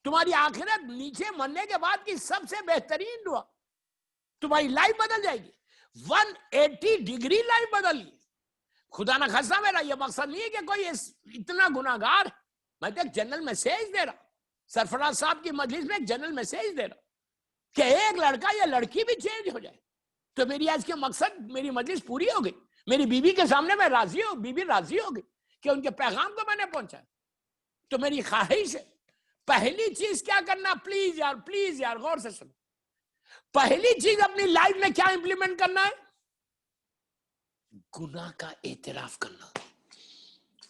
تمہاری آخرت نیچے مرنے کے بعد کی سب سے بہترین دعا، تمہاری لائف بدل جائے گی، 180 ڈگری لائف بدل گئی. خدا نہ خاصا میرا یہ مقصد نہیں ہے کہ کوئی اتنا گناہگار ہے، میں تو ایک جنرل میسیج دے رہا، سرفراز صاحب کی مجلس میں ایک جنرل میسیج دے رہا کہ ایک لڑکا یا لڑکی بھی چینج ہو جائے تو میری آج کے مقصد، میری مجلس پوری ہو گئی. میری بیوی کے سامنے میں راضی ہوں، بیوی راضی ہو گئی کہ ان کے پیغام کو میں نے پہنچایا. تو میری خواہش ہے پہلی چیز کیا کرنا، پلیز یار غور سے سنو، پہلی چیز اپنی لائف میں کیا امپلیمنٹ کرنا ہے؟ گناہ کا اعتراف کرنا،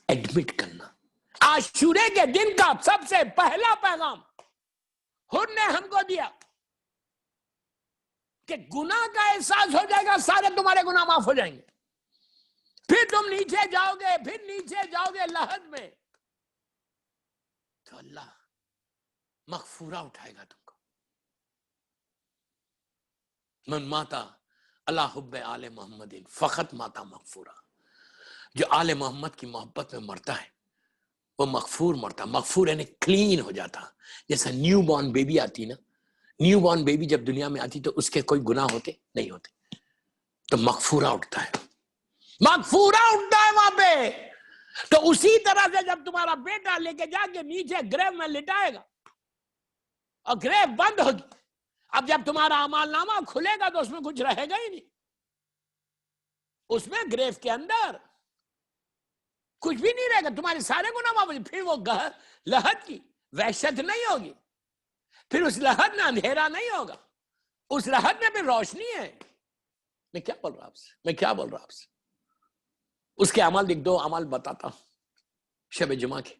ایڈمٹ کرنا. عاشورے کے دن کا سب سے پہلا پیغام خود نے ہم کو دیا کہ گناہ کا احساس ہو جائے گا، سارے تمہارے گناہ معاف ہو جائیں گے. پھر تم نیچے جاؤ گے لحد میں تو اللہ مغفورہ اٹھائے گا تم کو. من ماتا اللہ حب آل محمد فقط ماتا مغفورہ. جو آل محمد کی محبت میں مرتا ہے وہ مغفور مرتا. مغفور یعنی کلین ہو جاتا. جیسا نیو بورن بیبی آتی نا، نیو بورن بیبی جب دنیا میں آتی تو اس کے کوئی گناہ ہوتے نہیں ہوتے، تو مغفورہ اٹھتا ہے، مغفورہ اٹھتا ہے وہاں پہ. تو اسی طرح سے جب تمہارا بیٹا لے کے جا کے نیچے گریو میں لٹائے گا اور گریو بند ہوگی، اب جب تمہارا اعمال نامہ کھلے گا تو اس میں کچھ رہے گا ہی نہیں. اس میں گریو کے اندر کچھ بھی نہیں رہے گا، تمہارے سارے گناہ معاف. پھر وہ لہد کی وحشت نہیں ہوگی، پھر اس لہد میں اندھیرا نہیں ہوگا، اس لہد میں بھی روشنی ہے. میں کیا بول رہا آپ سے اس کے عمل دیکھ، 2 عمل بتاتا ہوں شب جمعہ کے.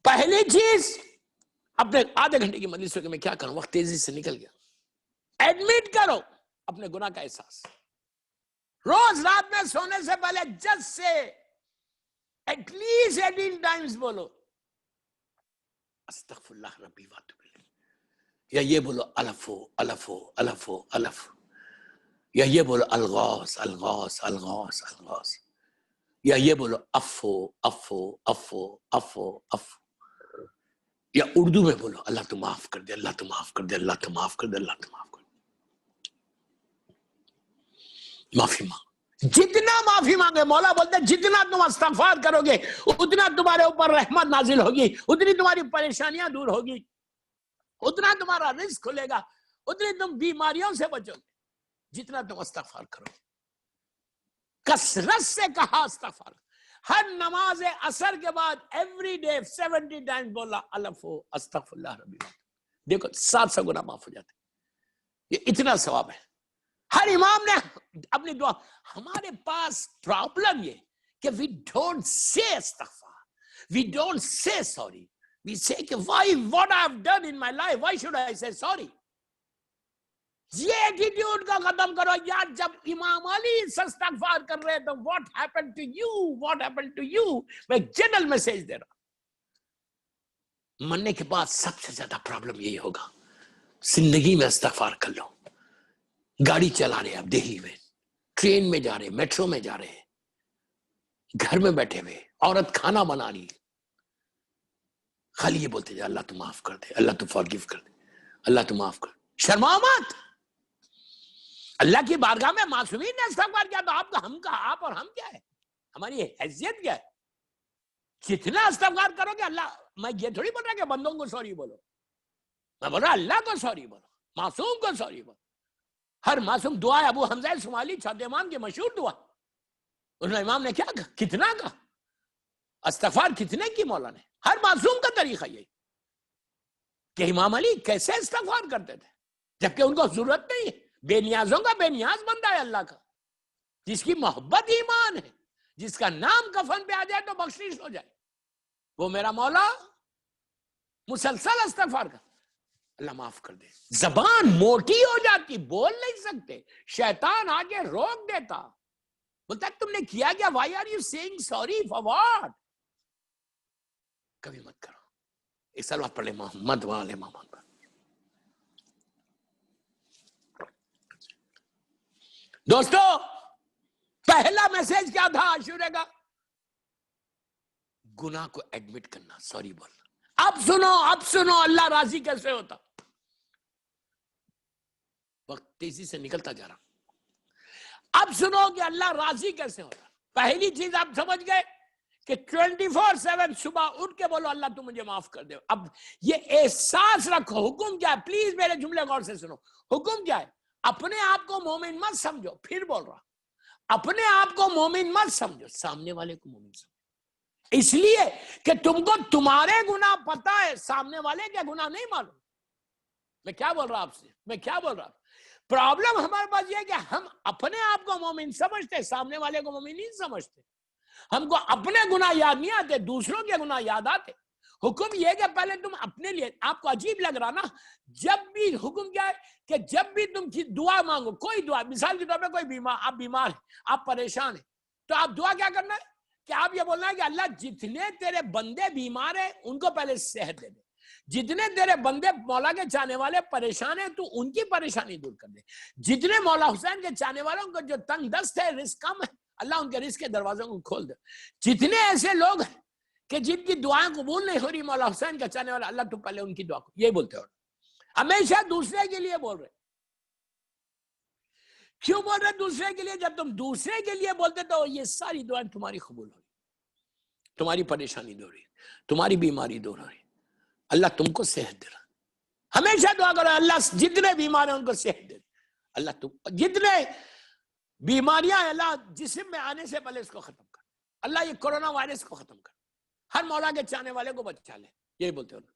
پہلی چیز اپنے آدھے گھنٹے کی مجلس میں کیا کروں، وقت تیزی سے نکل گیا. ایڈمٹ کرو اپنے گناہ کا احساس. روز رات میں سونے سے پہلے جج سے ایٹ لیسٹ 18 ٹائمز بولو استغفر اللہ ربی واتوب الیہ، یا یہ بولو الفو الفو الفو الف، یا یہ بولو الغوث الغوث الغوث الغوث، یا یہ بولو افو افو افو افو افو، یا اردو میں بولو اللہ تو معاف کر دے، اللہ تو معاف کر دے، اللہ تو معاف کر دے، اللہ تو معاف کر دے. معافی مانگ، جتنا معافی مانگے مولا بولتے جتنا تم استغفار کرو گے اتنا تمہارے اوپر رحمت نازل ہوگی، اتنی تمہاری پریشانیاں دور ہوگی، اتنا تمہارا رزق کھلے گا، اتنی تم بیماریوں سے بچو گے جتنا تم استغفار کرو گے. کثرت سے کہا استغفار. ہر نماز عصر کے بعد ایوری ڈے 70 ٹائمز بولا الفو استغفر اللہ ربی. دیکھو 700 گناہ معاف ہو جاتے. یہ اتنا ثواب ہے. ہر امام نے اپنی دعا. ہمارے پاس پرابلم یہ کہ we don't say استغفار, we don't say sorry, we say کہ why, what I have done in my life, why should I say sorry. یہ ایٹیٹیوڈ کا ختم کرو یار. جب امام علی استغفار کر رہے تو what happened to you, what happened to you. میں جنرل میسج دے رہا. مرنے کے بعد سب سے زیادہ پرابلم یہی ہوگا. زندگی میں استغفار کر لو. گاڑی چلا رہے آپ دہلی میں, ٹرین میں جا رہے, میٹرو میں جا رہے, گھر میں بیٹھے ہوئے, عورت کھانا بنا رہی, خالی یہ بولتے جا اللہ تو معاف کر دے, اللہ تو فارگیو کر دے, اللہ تو معاف کر. شرماؤ مت. اللہ کی بارگاہ میں معصومین نے استغفار کیا تو آپ اور ہم کیا ہے. ہماری حیثیت کیا ہے؟ کتنا استغفار کرو گے اللہ. میں یہ تھوڑی بول رہا کہ بندوں کو سوری بولو, میں بول رہا اللہ کو سوری بولو, معصوم کو سوری بولو. ہر معصوم دعا ہے. ابو حمزہ شمالی چوتھے امام کی مشہور دعا, اس نے امام نے کیا کہا, کتنا کہا استغفار کتنے کی مولا نے. ہر معصوم کا طریقہ یہی کہ امام علی کیسے استغفار کرتے تھے جبکہ ان کو ضرورت نہیں ہے. بے نیازوں کا بے نیاز بندہ ہے اللہ کا, جس کی محبت ایمان ہے, جس کا نام کفن پہ آ جائے تو بخشش ہو جائے, وہ میرا مولا مسلسل استغفار کر, اللہ معاف کر دے. زبان موٹی ہو جاتی, بول نہیں سکتے, شیطان آگے روک دیتا, بولتا تم نے کیا کیا, why are you saying sorry for what. کبھی مت کرو. ایک سلوات پڑھ لے محمد والے محمد پر. دوستو پہلا میسج کیا تھا عاشورے کا؟ گناہ کو ایڈمٹ کرنا, سوری بولنا. اب سنو اللہ راضی کیسے ہوتا. وقت تیزی سے نکلتا جا رہا. اب سنو کہ اللہ راضی کیسے ہوتا. پہلی چیز آپ سمجھ گئے کہ 24/7 صبح اٹھ کے بولو اللہ تو مجھے معاف کر دے. اب یہ احساس رکھو. حکم کیا ہے؟ پلیز میرے جملے غور سے سنو. حکم کیا ہے؟ اپنے آپ کو مومن مت سمجھو. پھر بول رہا, اپنے آپ کو مومن مت سمجھو, سامنے والے کو مومن سمجھو. اس لیے کہ تم کو تمہارے گناہ پتا ہے, سامنے والے کے گناہ نہیں معلوم. میں کیا بول رہا آپ سے, میں کیا بول رہا. پرابلم ہمارے پاس یہ ہے کہ ہم اپنے آپ کو مومن سمجھتے, سامنے والے کو مومن نہیں سمجھتے. ہم کو اپنے گناہ یاد نہیں آتے, دوسروں کے گناہ یاد آتے. حکم یہ کہ پہلے تم اپنے لیے, آپ کو عجیب لگ رہا نا, جب بھی حکم کیا ہے کہ جب بھی تم دعا مانگو, کوئی دعا, مثال کے طور پہ کوئی بیمار, آپ بیمار ہیں, آپ پریشان ہیں, تو آپ دعا کیا کرنا ہے کہ آپ یہ بولنا ہے کہ اللہ جتنے تیرے بندے بیمار ہیں ان کو پہلے صحت دے دے, جتنے تیرے بندے مولا کے چاہنے والے پریشان ہیں تو ان کی پریشانی دور کر دے, جتنے مولا حسین کے چاہنے والوں کو جو تنگ دست ہے, رزق کم ہے, اللہ ان کے رزق کے دروازوں کو کھول دے. جتنے ایسے لوگ ہیں کہ جن کی دعائیں قبول نہیں ہو رہی, مولا حسین کا چاہنے والا, اللہ تو پہلے ان کی دعا کو, یہ بولتے ہو. ہمیشہ دوسرے کے لیے بول رہے. کیوں بول رہے دوسرے کے لیے؟ جب تم دوسرے کے لیے بولتے تو یہ ساری دعائیں تمہاری قبول ہو رہی, تمہاری پریشانی دور ہو رہی, تمہاری بیماری دور ہو رہی, اللہ تم کو صحت دے رہا. ہمیشہ دعا کرو اللہ جتنے بیمار ہیں ان کو صحت دے. اللہ تم جتنے بیماریاں ہیں اللہ جسم میں آنے سے پہلے اس کو ختم کر. اللہ یہ کورونا وائرس کو ختم کر, ہر مولا کے چاہنے والے کو بچا لے. یہی بولتے ہو نا.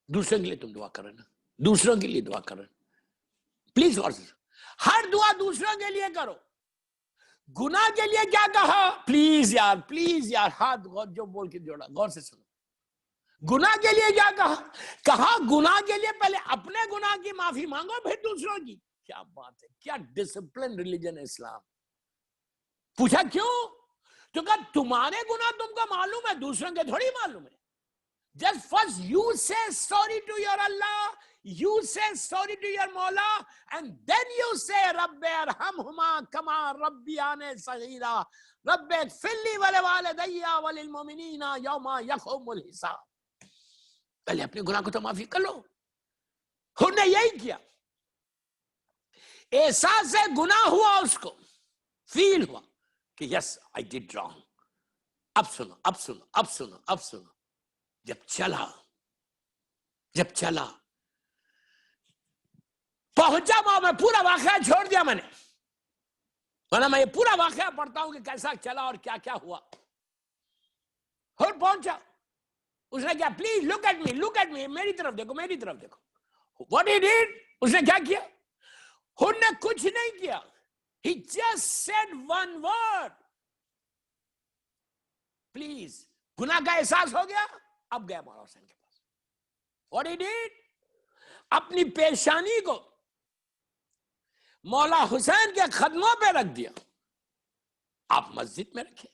دوسروں کے لیے تم دعا کر رہے نا, دوسروں کے لیے دعا کر رہے. پلیز غور سے, ہر دعا دوسروں کے لیے کرو. گناہ کے لیے کیا کہا؟ پلیز یار ہاتھ جو بول کے جوڑا, غور سے سنو. گناہ کے لیے کیا کہا گناہ کے لیے پہلے اپنے گناہ کی معافی مانگو پھر دوسروں کی. کیا بات ہے, کیا ڈسپلن ریلیجن ہے اسلام. پوچھا کیوں؟ تو کہا تمہارے گناہ تم کو معلوم ہے, دوسروں کے تھوڑی معلوم ہے. Just first you say sorry to your Allah, you say sorry to your Mawla, and then you say Rabbi arhamhuma kama rabbiyani saghira, Rabbi ighfirli wa liwalidayya wa lilmu'minina yawma yaqumul hisab. پہلے اپنے گناہ کو تو معافی کر لو. انہوں نے یہی کیا. احساس گناہ ہوا, اس کو فیل ہوا کہ یس آئی ڈیڈ رانگ. اب سنو. جب چلا پہنچا وہاں, میں پورا واقعہ چھوڑ دیا میں نے, ورنہ میں یہ پورا واقعہ پڑھتا ہوں کہ کیسا چلا اور کیا کیا ہوا. اور پہنچا, اس نے کیا, پلیز لک ایٹ می, میری طرف دیکھو. واٹ ہی ڈیڈ, اس نے کیا کیا؟ انہوں نے کچھ نہیں کیا. He just said one word. Please. گناہ کا احساس ہو گیا, اب گیا مولا حسین کے پاس. What he did, اپنی پیشانی کو مولا حسین کے قدموں پہ رکھ دیا. آپ مسجد میں رکھیں,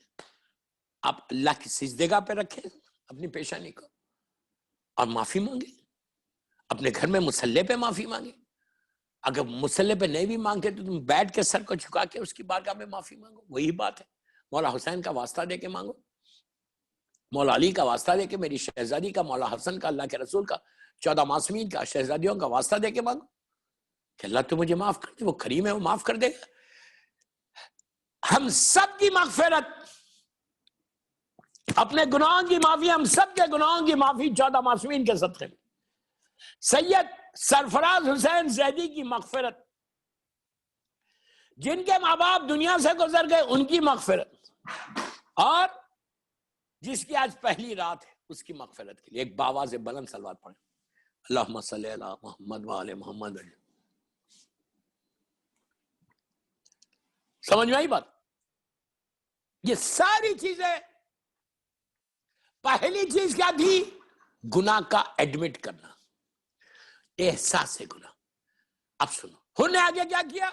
آپ اللہ کی سجدگاہ پہ رکھیں اپنی پیشانی کو, اور معافی مانگے. اپنے گھر میں مصلی پہ معافی مانگے. اگر مصلی پہ نہیں بھی مانگتے تو تم بیٹھ کے سر کو جھکا کے اس کی بارگاہ میں معافی مانگو. وہی بات ہے, مولا حسین کا واسطہ دے کے مانگو, مولا علی کا واسطہ دے کے, میری شہزادی کا, مولا حسن کا, اللہ کے رسول کا, 14 معصومین کا, شہزادیوں کا واسطہ دے کے مانگو کہ اللہ تو مجھے معاف کر دے. وہ کریم ہے, وہ معاف کر دے گا. ہم سب کی مغفرت اپنے گناہوں کی معافی، ہم سب کے گناہوں کی معافی 14 معصومین کے صدقے میں، سید سرفراز حسین زیدی کی مغفرت، جن کے ماں باپ دنیا سے گزر گئے ان کی مغفرت، اور جس کی آج پہلی رات ہے اس کی مغفرت کے لیے ایک باواز بلند صلوات پڑھیں۔ اللہم صلی علی محمد وآل محمد۔ سمجھ میں آئی بات؟ یہ ساری چیزیں، پہلی چیز کیا تھی؟ گناہ کا ایڈمٹ کرنا، احساس گناہ۔ اب سنو، ہن نے آگے کیا کیا؟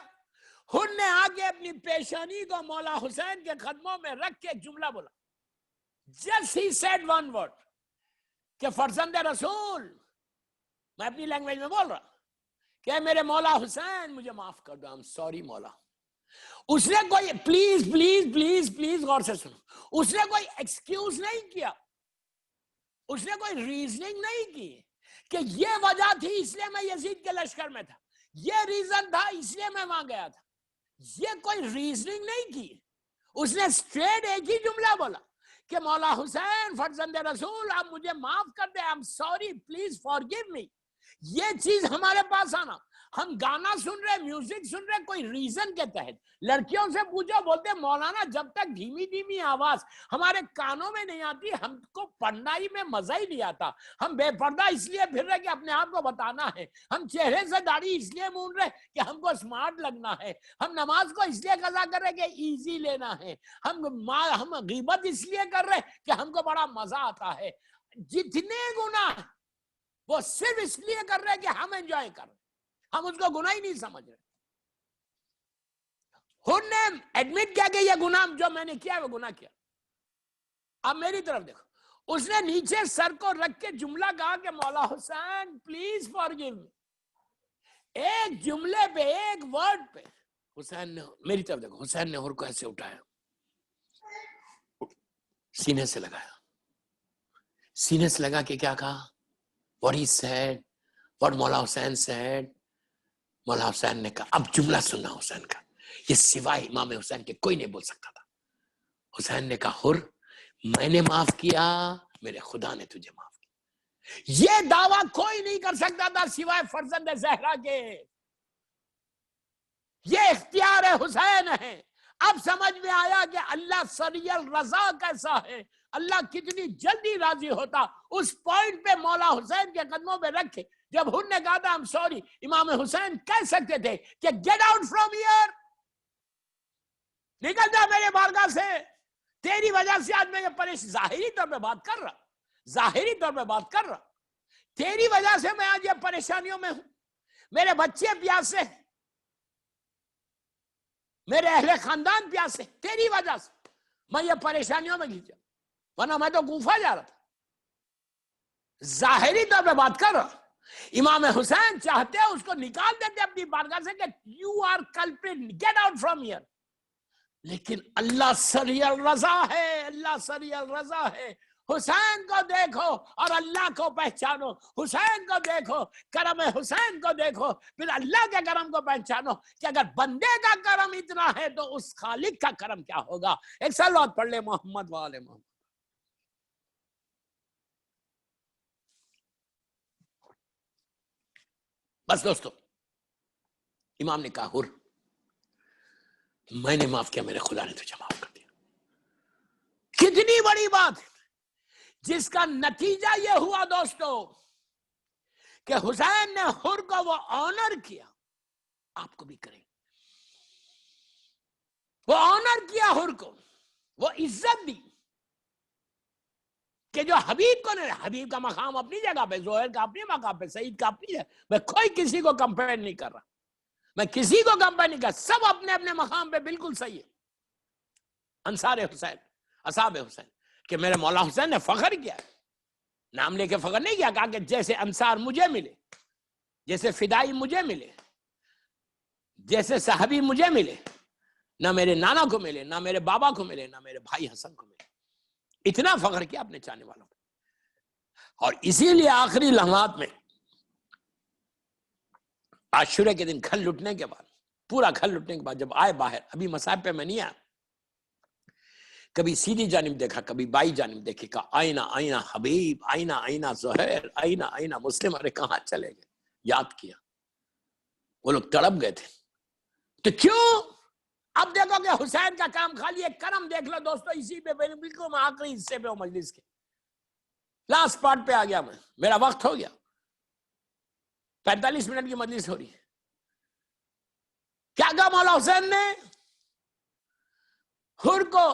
ہن نے آگے اپنی پیشانی کو مولا حسین کے قدموں میں رکھ کے ایک جملہ بولا، just he said one word، کہ فرزند رسول، میں اپنی لینگویج میں بول رہا کہ میرے مولا حسین مجھے معاف کر دو، I'm sorry مولا۔ اس نے کوئی پلیز پلیز پلیز پلیز غور سے سنو، اس نے کوئی ایکسکیوز نہیں کیا، اس نے کوئی ریزننگ نہیں کی کہ یہ وجہ تھی اس لیے میں یزید کے لشکر میں تھا، یہ ریزن تھا اس لیے میں وہاں گیا تھا، یہ کوئی ریزننگ نہیں کی۔ اس نے اسٹریٹ ایک ہی جملہ بولا کہ مولا حسین فرزند رسول آپ مجھے معاف کر دیں، I'm sorry please forgive me۔ یہ چیز ہمارے پاس آنا، ہم گانا سن رہے، میوزک سن رہے کوئی ریزن کے تحت، لڑکیوں سے پوچھو بولتے مولانا جب تک دھیمی دھیمی آواز ہمارے کانوں میں نہیں آتی ہم کو پڑھنا ہی میں مزہ ہی نہیں آتا، ہم بے پردہ اس لیے پھر رہے کہ اپنے آپ کو بتانا ہے، ہم چہرے سے داڑھی اس لیے مون رہے کہ ہم کو سمارٹ لگنا ہے، ہم نماز کو اس لیے قضا کر رہے کہ ایزی لینا ہے، ہم غیبت اس لیے کر رہے کہ ہم کو بڑا مزہ آتا ہے۔ جتنے گناہ وہ صرف اس لیے کر رہے کہ ہم انجوائے کر رہے، ہم اس کو گناہ ہی نہیں سمجھ رہے۔ خود نے ایڈمٹ کیا کہ یہ گناہ جو میں نے کیا وہ گناہ کیا۔ اب میری طرف دیکھو، اس نے نیچے سر کو رکھ کے جملہ کہا کہ مولا حسین پلیز فارگیو می، ایک جملے پہ، ایک ورڈ پہ حسین نے، میری طرف دیکھو، حسین نے ہر کو ایسے اٹھایا، سینے سے لگایا، سینے سے لگا کے کیا کہا؟ What he said, what مولا حسین said، مولا حسین نے کہا، اب جملہ سننا حسین کا، یہ سوائے امام حسین کے کوئی نہیں بول سکتا تھا۔ حسین نے کہا حر میں نے معاف کیا، میرے خدا نے تجھے معاف کیا۔ یہ دعویٰ کوئی نہیں کر سکتا تھا سوائے فرزند زہرا کے، یہ اختیار حسین ہے۔ اب سمجھ میں آیا کہ اللہ سری الرضا کیسا ہے، اللہ کتنی جلدی راضی ہوتا۔ اس پوائنٹ پہ مولا حسین کے قدموں پہ رکھے، جب ہن نے کہا تھا I'm sorry، امام حسین کہہ سکتے تھے کہ get out from here، نکل جا میرے بارگاہ سے، تیری وجہ سے آج میں یہ پریشان، ظاہری طور پہ بات کر رہا، ظاہری طور پہ بات کر رہا، تیری وجہ سے میں آج یہ پریشانیوں میں ہوں، میرے بچے پیاسے، میرے اہل خاندان پیاسے، تیری وجہ سے میں یہ پریشانیوں میں گھسا، ورنہ میں تو کوفہ جا رہا تھا۔ ظاہری طور پہ بات کر رہا، امام حسین چاہتے اس کو نکال دیتے اپنی بارگاہ سے کہ you are culprit، get out from here، لیکن اللہ سری الرضا ہے، اللہ سری الرضا ہے۔ حسین کو دیکھو اور اللہ کو پہچانو، حسین کو دیکھو، کرم حسین کو دیکھو، پھر اللہ کے کرم کو پہچانو کہ اگر بندے کا کرم اتنا ہے تو اس خالق کا کرم کیا ہوگا۔ ایک صلوات پڑھ لے محمد وآل محمد۔ بس دوستو، امام نے کہا حر میں نے معاف کیا، میرے خدا نے تجھے معاف کر دیا۔ کتنی بڑی بات ہے، جس کا نتیجہ یہ ہوا دوستو کہ حسین نے حر کو وہ آنر کیا، آپ کو بھی کریں، وہ آنر کیا حر کو، وہ عزت دی کہ جو حبیب کو نہیں، حبیب کا مقام اپنی جگہ پہ، زہیر کا اپنی مقام پہ، سعید کا اپنی جگہ، میں کوئی کسی کو کمپیئر نہیں کر رہا، میں کسی کو کمپیئر نہیں کر رہا، سب اپنے اپنے مقام پہ بالکل صحیح ہے۔ انصار حسین، اصحاب حسین، کہ میرے مولا حسین نے فخر کیا، نام لے کے فخر نہیں کیا، کہا کہ جیسے انصار مجھے ملے، جیسے فدائی مجھے ملے، جیسے صحابی مجھے ملے، نہ میرے نانا کو ملے، نہ میرے بابا کو ملے، نہ میرے بھائی حسن کو ملے، اتنا فخر کیا اپنے چاہنے والوں کو۔ اور اسی لیے آخری لمحات میں عاشورے کے دن گھر لٹنے کے بعد، پورا گھر لٹنے کے بعد جب آئے باہر، ابھی مصائب پہ میں نہیں آیا، کبھی سیدھی جانب دیکھا, کبھی بائی جانب دیکھی, کہا آئینہ آئینہ حبیب, آئینہ آئینہ زہیر, آئینہ آئینہ مسلم. ارے کہاں چلے گئے؟ یاد کیا, وہ لوگ تڑپ گئے تھے. تو کیوں؟ اب دیکھو کہ حسین کا کام خالی ایک کرم دیکھ لو دوستو, اسی پہ بالکل میں آخری حصے پہ ہوں مجلس کے, لاسٹ پارٹ پہ آ گیا میں, میرا وقت ہو گیا, 45 منٹ کی مجلس ہو رہی ہے. کیا کہا مولا حسین نے؟ حر کو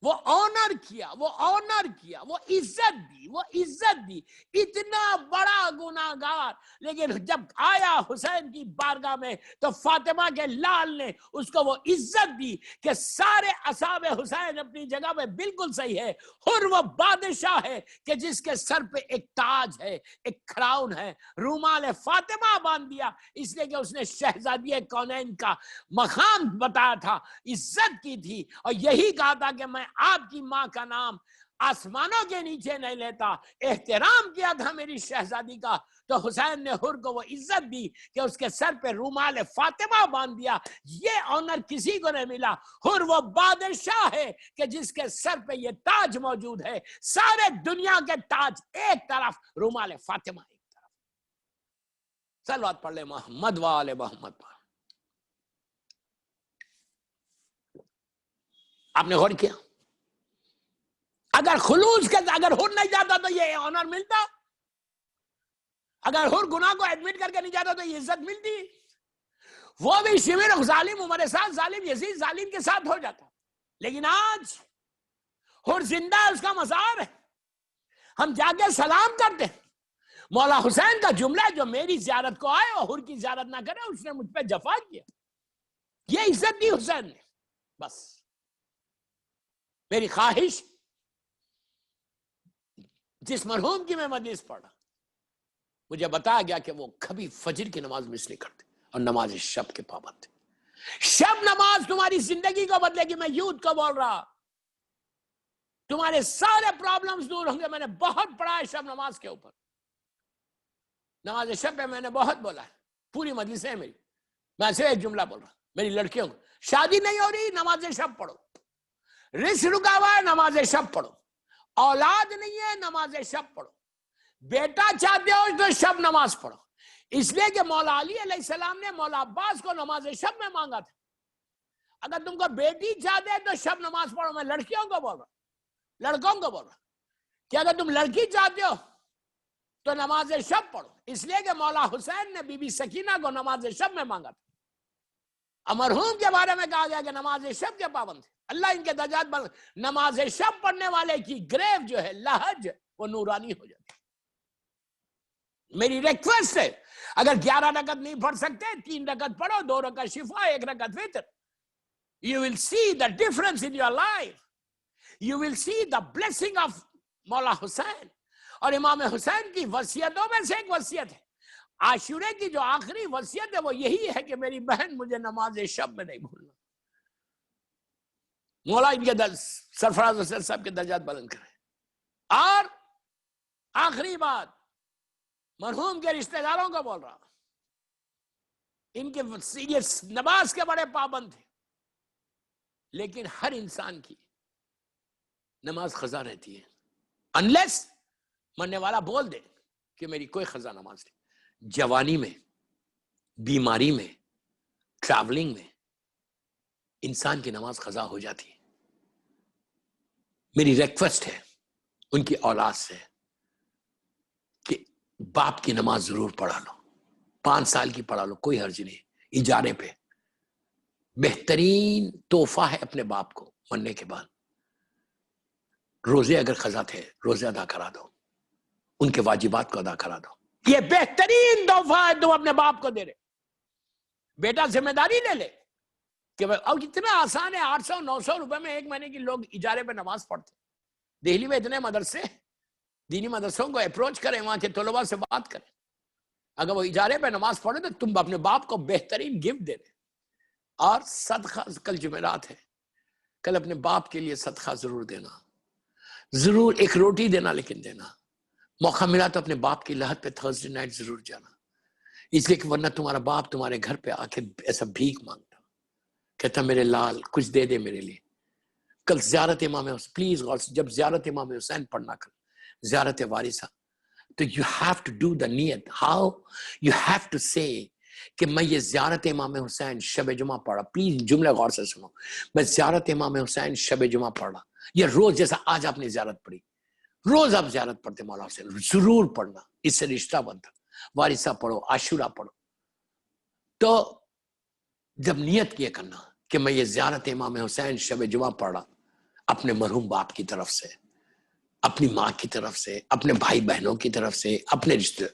وہ آنر کیا, وہ آنر کیا, وہ عزت دی, وہ عزت دی. اتنا بڑا گناہگار, لیکن جب آیا حسین کی بارگاہ میں تو فاطمہ کے لال نے اس کو وہ عزت دی کہ سارے اصحاب حسین اپنی جگہ پہ بالکل صحیح ہے. حر وہ بادشاہ ہے کہ جس کے سر پہ ایک تاج ہے, ایک کراؤن ہے. رومال فاطمہ باندھ دیا اس لیے کہ اس نے شہزادی کونین کا مقام بتایا تھا, عزت کی تھی, اور یہی کہا تھا کہ میں آپ کی ماں کا نام آسمانوں کے نیچے نہیں لیتا. احترام کیا تھا میری شہزادی کا, تو حسین نے حر کو وہ عزت دی کہ اس کے سر پہ رومال فاطمہ باندھ دیا. یہ آنر کسی کو نہیں ملا. حر وہ بادشاہ ہے کہ جس کے سر پہ یہ تاج موجود ہے. سارے دنیا کے تاج ایک طرف, رومال فاطمہ ایک طرف. صلوات پڑھ لے محمد وآل محمد پر. آپ نے غور کیا؟ اگر خلوص کے اگر حر نہیں جاتا تو یہ آنر ملتا, اگر حر گناہ کو ایڈمٹ کر کے نہیں جاتا تو یہ عزت ملتی. وہ بھی شمر ظالم, عمر ساتھ ظالم, یزید ظالم کے ساتھ ہو جاتا. لیکن آج حر زندہ ہے, اس کا مزار ہے, ہم جا کے سلام کرتے. مولا حسین کا جملہ ہے, جو میری زیارت کو آئے اور حر کی زیارت نہ کرے اس نے مجھ پہ جفا کیا. یہ عزت دی حسین نے. بس میری خواہش, جس مرحوم کی میں مجلس پڑھا مجھے بتایا گیا کہ وہ کبھی فجر کی نماز مس نہیں کرتے اور نماز شب کے پابند تھے. شب نماز تمہاری زندگی کو بدلے گی. میں یوتھ کو بول رہا, تمہارے سارے پرابلمز دور ہوں گے. میں نے بہت پڑھا ہے شب نماز کے اوپر, نماز شب پہ میں نے بہت بولا ہے, پوری مجلس ہے میری. میں صرف ایک جملہ بول رہا, میری لڑکیوں کو شادی نہیں ہو رہی, نماز شب پڑھو. رزق رکا ہوا ہے, نماز شب پڑھو. اولاد نہیں ہے, نماز شب پڑھو. بیٹا چاہتے ہو تو شب نماز پڑھو. اس لیے کہ مولا علی علیہ السلام نے مولا عباس کو نماز شب میں مانگا تھا. اگر تم کو بیٹی چاہتے ہیں تو شب نماز پڑھو. میں لڑکیوں کو بول رہا, لڑکوں کو بول رہا کہ اگر تم لڑکی چاہتے ہو تو نماز شب پڑھو. اس لیے کہ مولا حسین نے بی بی سکینہ کو نماز شب میں مانگا تھا. مرحوم کے بارے میں کہا گیا کہ نماز شب کے پابند تھے. اللہ ان کے درجات بڑھ. نماز شب پڑھنے والے کی گریو جو ہے, لہج, وہ نورانی ہو جاتی. میری ریکویسٹ ہے, اگر 11 رکعت نہیں پڑھ سکتے 3 رکعت پڑھو, 2 رکعت شفا, 1 رکعت وتر. You will see the difference in your life. You will see the blessing of مولا حسین. اور امام حسین کی وصیتوں میں سے ایک وصیت ہے, عاشورے کی جو آخری وصیت ہے وہ یہی ہے کہ میری بہن مجھے نماز شب میں نہیں بھولنا. مولا ان کے سرفراز حسین صاحب کے درجات بلند کرے. اور آخری بات مرحوم کے رشتہ داروں کو بول رہا, ان کے یہ نماز کے بڑے پابند تھے, لیکن ہر انسان کی نماز قضا رہتی ہے انلیس مرنے والا بول دے کہ میری کوئی قضا نماز نہیں. جوانی میں, بیماری میں, ٹریولنگ میں انسان کی نماز قضا ہو جاتی ہے. میری ریکویسٹ ہے ان کی اولاد سے کہ باپ کی نماز ضرور پڑھا لو, 5 سال کی پڑھا لو, کوئی حرج نہیں. اجارے پہ بہترین تحفہ ہے اپنے باپ کو مرنے کے بعد. روزے اگر قضا تھے روزے ادا کرا دو, ان کے واجبات کو ادا کرا دو. یہ بہترین تحفہ ہے تم اپنے باپ کو دے رہے. بیٹا ذمہ داری لے لے کہ اب اتنا آسان ہے, 800-900 روپے میں 1 مہینے کی لوگ اجارے پہ نماز پڑھتے. دہلی میں اتنے مدرسے, دینی مدرسوں کو اپروچ کریں, وہاں کے طلباء سے بات کریں. اگر وہ اجارے پہ نماز پڑھے تو تم اپنے باپ کو بہترین گفٹ دے دیں. اور صدقہ, کل جمعرات ہے, کل اپنے باپ کے لیے صدقہ ضرور دینا, ضرور 1 روٹی دینا, لیکن دینا. موقع ملا تو اپنے باپ کی لحد پہ تھرسڈے نائٹ ضرور جانا, اس لیے کہ ورنہ تمہارا باپ تمہارے گھر پہ آ کے ایسا بھیک مانگتا, کہتا میرے لال کچھ دے دے میرے لیے. کل زیارت امام حسین، پلیز غور سے، جب زیارت امام حسین پڑھنا کر زیارت وارثہ، تو you have to do the نیت. how you have to say کہ میں یہ زیارت امام حسین شب جمعہ پڑھا. پلیز جملے غور سے سنو، میں زیارت امام حسین شب جمعہ پڑھا. یہ روز جیسا آج آپ نے زیارت پڑھی، روز آپ زیارت پڑھتے مولا حسین، ضرور پڑھنا، اس سے رشتہ بنتا. وارثہ پڑھو، عاشورہ پڑھو. تو جب نیت کیا کرنا کہ میں یہ زیارت امام حسین شب جمعہ پڑھا اپنے مرحوم باپ کی طرف سے، اپنی ماں کی طرف سے، اپنے بھائی بہنوں کی طرف سے، اپنے رشتے،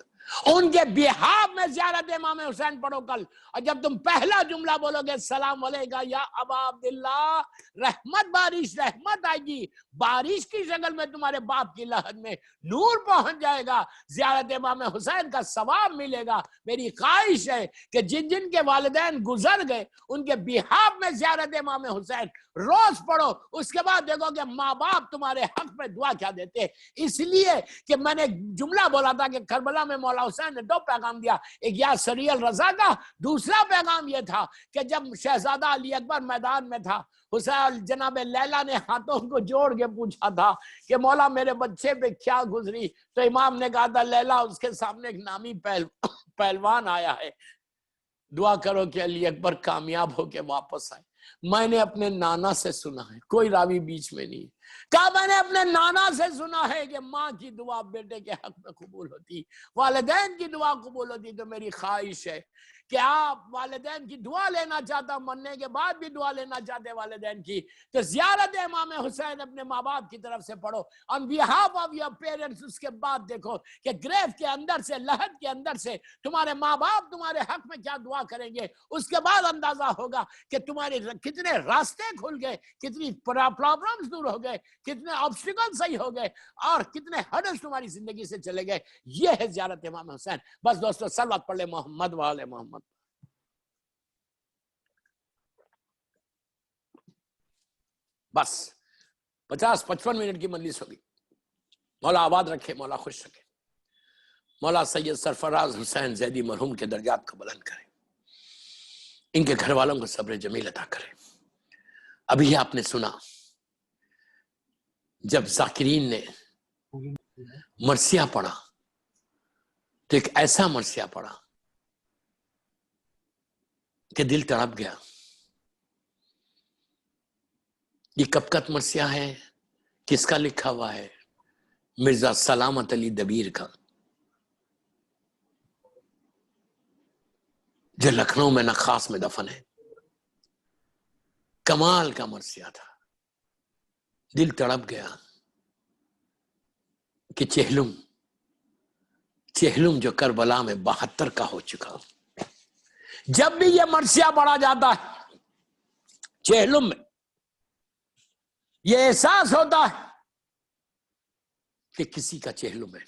ان کے بیہاف میں زیارت امام حسین پڑھو کل. اور جب تم پہلا جملہ بولو گے السلام علیکم یا ابا عبداللہ، رحمت بارش، رحمت آئے گی، بارش کی شکل میں تمہارے باپ کی لہد میں نور پہنچ جائے گا، زیارت امام حسین کا ثواب ملے گا. میری خواہش ہے کہ جن جن کے والدین گزر گئے ان کے بیہاف میں زیارت امام حسین روز پڑھو. اس کے بعد دیکھو کہ ماں باپ تمہارے حق میں دعا کیا دیتے. اس لیے کہ میں نے جملہ بولا تھا کہ کربلا میں مولا حسین نے 2 پیغام دیا، ایک یا سری الرضا کا، دوسرا پیغام یہ تھا کہ جب شہزادہ علی اکبر میدان میں تھا، حسین جناب لیلا نے ہاتھوں کو جوڑ کے پوچھا تھا کہ مولا میرے بچے پہ کیا گزری، تو امام نے کہا تھا لیلا اس کے سامنے ایک نامی پہلوان آیا ہے، دعا کرو کہ علی اکبر کامیاب ہو کے واپس آئے. میں نے اپنے نانا سے سنا ہے، کوئی راوی بیچ میں نہیں، کہا میں نے اپنے نانا سے سنا ہے کہ ماں کی دعا بیٹے کے حق میں قبول ہوتی، والدین کی دعا قبول ہوتی. تو میری خواہش ہے کہ آپ والدین کی دعا لینا چاہتا، مرنے کے بعد بھی دعا لینا چاہتے والدین کی، تو زیارت امام حسین اپنے ماں باپ کی طرف سے پڑھو on behalf of your parents. اس کے بعد دیکھو کہ گریف کے اندر سے، لحد کے اندر سے تمہارے ماں باپ تمہارے حق میں کیا دعا کریں گے. اس کے بعد اندازہ ہوگا کہ تمہارے کتنے راستے کھل گئے، کتنی پرابلمز دور ہو گئے، کتنے آبسٹیکل صحیح ہو گئے، اور کتنے ہرڈلز تمہاری زندگی سے چلے گئے. یہ ہے زیارت امام حسین. بس دوستو صلوات پڑھ لے محمد والے محمد. بس 50-55 منٹ کی مجلس ہوگی. مولا آباد رکھے، مولا خوش رکھے، مولا سید سرفراز حسین زیدی مرحوم کے درجات کو بلند کرے، ان کے گھر والوں کو صبر جمیل عطا کرے. ابھی آپ نے سنا جب ذاکرین نے مرثیہ پڑھا تو ایک ایسا مرثیہ پڑھا کہ دل تڑپ گیا. یہ کب کا مرثیہ ہے، کس کا لکھا ہوا ہے؟ مرزا سلامت علی دبیر کا، جو لکھنؤ میں نخاس میں دفن ہے. کمال کا مرثیہ تھا. دل تڑپ گیا کہ چہلم جو کربلا میں 72 کا ہو چکا. جب بھی یہ مرثیہ پڑھا جاتا ہے چہلم میں، یہ احساس ہوتا ہے کہ کسی کا چہلم ہے.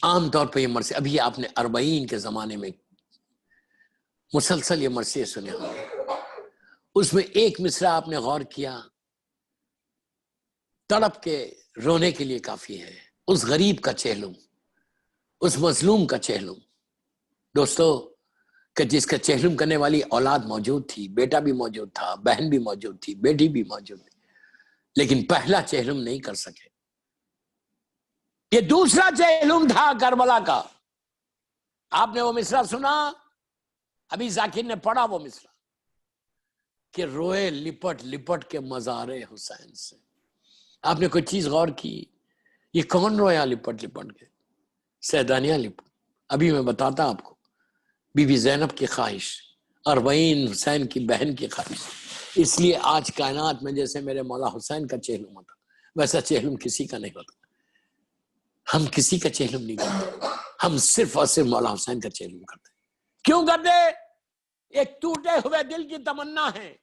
عام طور پہ یہ مرثیہ، ابھی آپ نے 40 کے زمانے میں مسلسل یہ مرثیے سنے ہوں، اس میں ایک مصرع آپ نے غور کیا، تڑپ کے رونے کے لیے کافی ہے. اس غریب کا چہلم، اس مظلوم کا چہلم. دوستو کہ جس کا چہلم کرنے والی اولاد موجود تھی، بیٹا بھی موجود تھا، بہن بھی موجود تھی، بیٹی بھی موجود تھی، لیکن پہلا چہلم نہیں کر سکے. یہ دوسرا چہلم تھا کربلا کا. آپ نے وہ مصرع سنا، ابھی ذاکر نے پڑھا وہ مصرع کہ روئے لپٹ لپٹ کے مزار حسین سے. آپ نے کوئی چیز غور کی؟ یہ کون رویا لپٹ لپٹ کے؟ سیدانیہ لپٹ. ابھی میں بتاتا آپ کو، بی بی زینب کی خواہش، 40 حسین کی بہن کی خواہش. اس لیے آج کائنات میں جیسے میرے مولا حسین کا چہلم ہوتا، ویسا چہلم کسی کا نہیں ہوتا. ہم کسی کا چہلم نہیں کرتے، ہم صرف اور صرف مولا حسین کا چہلم کرتے. کیوں کرتے؟ ایک ٹوٹے ہوئے دل کی تمنا ہے،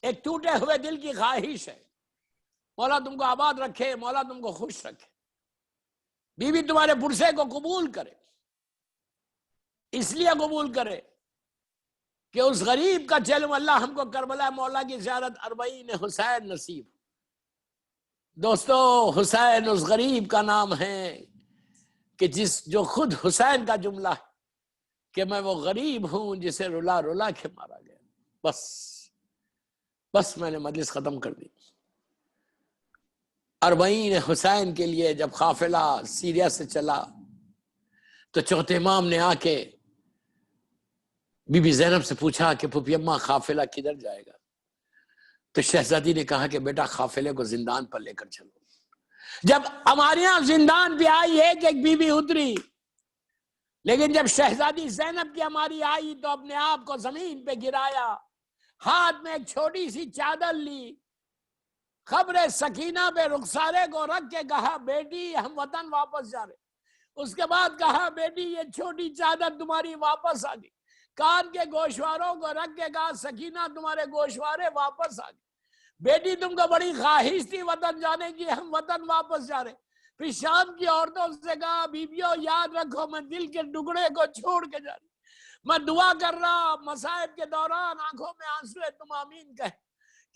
ایک ٹوٹے ہوئے دل کی خواہش ہے. مولا تم کو آباد رکھے، مولا تم کو خوش رکھے، بیوی تمہارے پرسے کو قبول کرے. اس لیے قبول کرے کہ اس غریب کا چہلم، اللہ ہم کو کربلا مولا کی زیارت 40 حسین نصیب. دوستو حسین اس غریب کا نام ہے کہ جو خود حسین کا جملہ ہے کہ میں وہ غریب ہوں جسے رلا رلا کے مارا گیا. بس بس میں نے مجلس ختم کر دی۔ اربعین حسین کے لیے جب قافلہ سیریا سے چلا تو چوتھے امام نے آ کے بی بی زینب سے پوچھا کہ پھوپھی اماں قافلہ کدھر جائے گا؟ تو شہزادی نے کہا کہ بیٹا قافلے کو زندان پر لے کر چلو۔ جب ہمارے یہاں زندان پہ آئی ایک ایک بی بی اتری، لیکن جب شہزادی زینب کی ہماری آئی تو اپنے آپ کو زمین پہ گرایا، ہاتھ میں ایک چھوٹی سی چادر لی، قبر سکینہ پہ رخسارے کو رکھ کے کہا بیٹی ہم وطن واپس جا رہے۔ اس کے بعد کہا بیٹی یہ چھوٹی چادر تمہاری واپس آ گئی۔ کان کے گوشواروں کو رکھ کے کہا سکینہ تمہارے گوشوارے واپس آ گئے۔ بیٹی تم کو بڑی خواہش تھی وطن جانے کی، ہم وطن واپس جا رہے۔ پھر شام کی عورتوں سے کہا بیویوں یاد رکھو میں دل کے ٹکڑے کو چھوڑ کے جا رہی، میں دعا کر رہا مصائب کے دوران آنکھوں میں آنسو ہے، تم آمین کہے